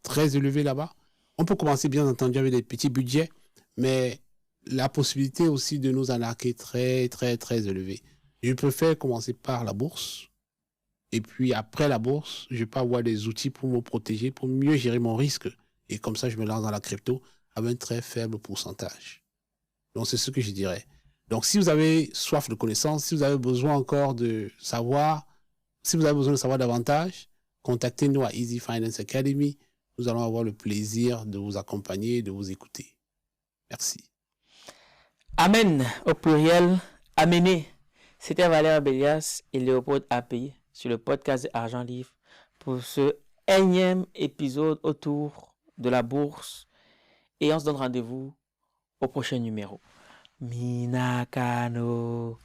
très élevé là-bas. On peut commencer bien entendu avec des petits budgets, mais la possibilité aussi de nous arnaquer très, très, très élevée. Je préfère commencer par la bourse. Et puis après la bourse, je peux avoir des outils pour me protéger, pour mieux gérer mon risque. Et comme ça, je me lance dans la crypto avec un très faible pourcentage. Donc, c'est ce que je dirais. Donc, si vous avez soif de connaissances, si vous avez besoin encore de savoir, si vous avez besoin de savoir davantage, contactez-nous à Easy Finance Academy. Nous allons avoir le plaisir de vous accompagner et de vous écouter. Merci. Amen, au pluriel, amenez. C'était Valère Bélias et Léopold Happy sur le podcast Argent Livre pour ce énième épisode autour de la bourse. Et on se donne rendez-vous au prochain numéro. Minakano.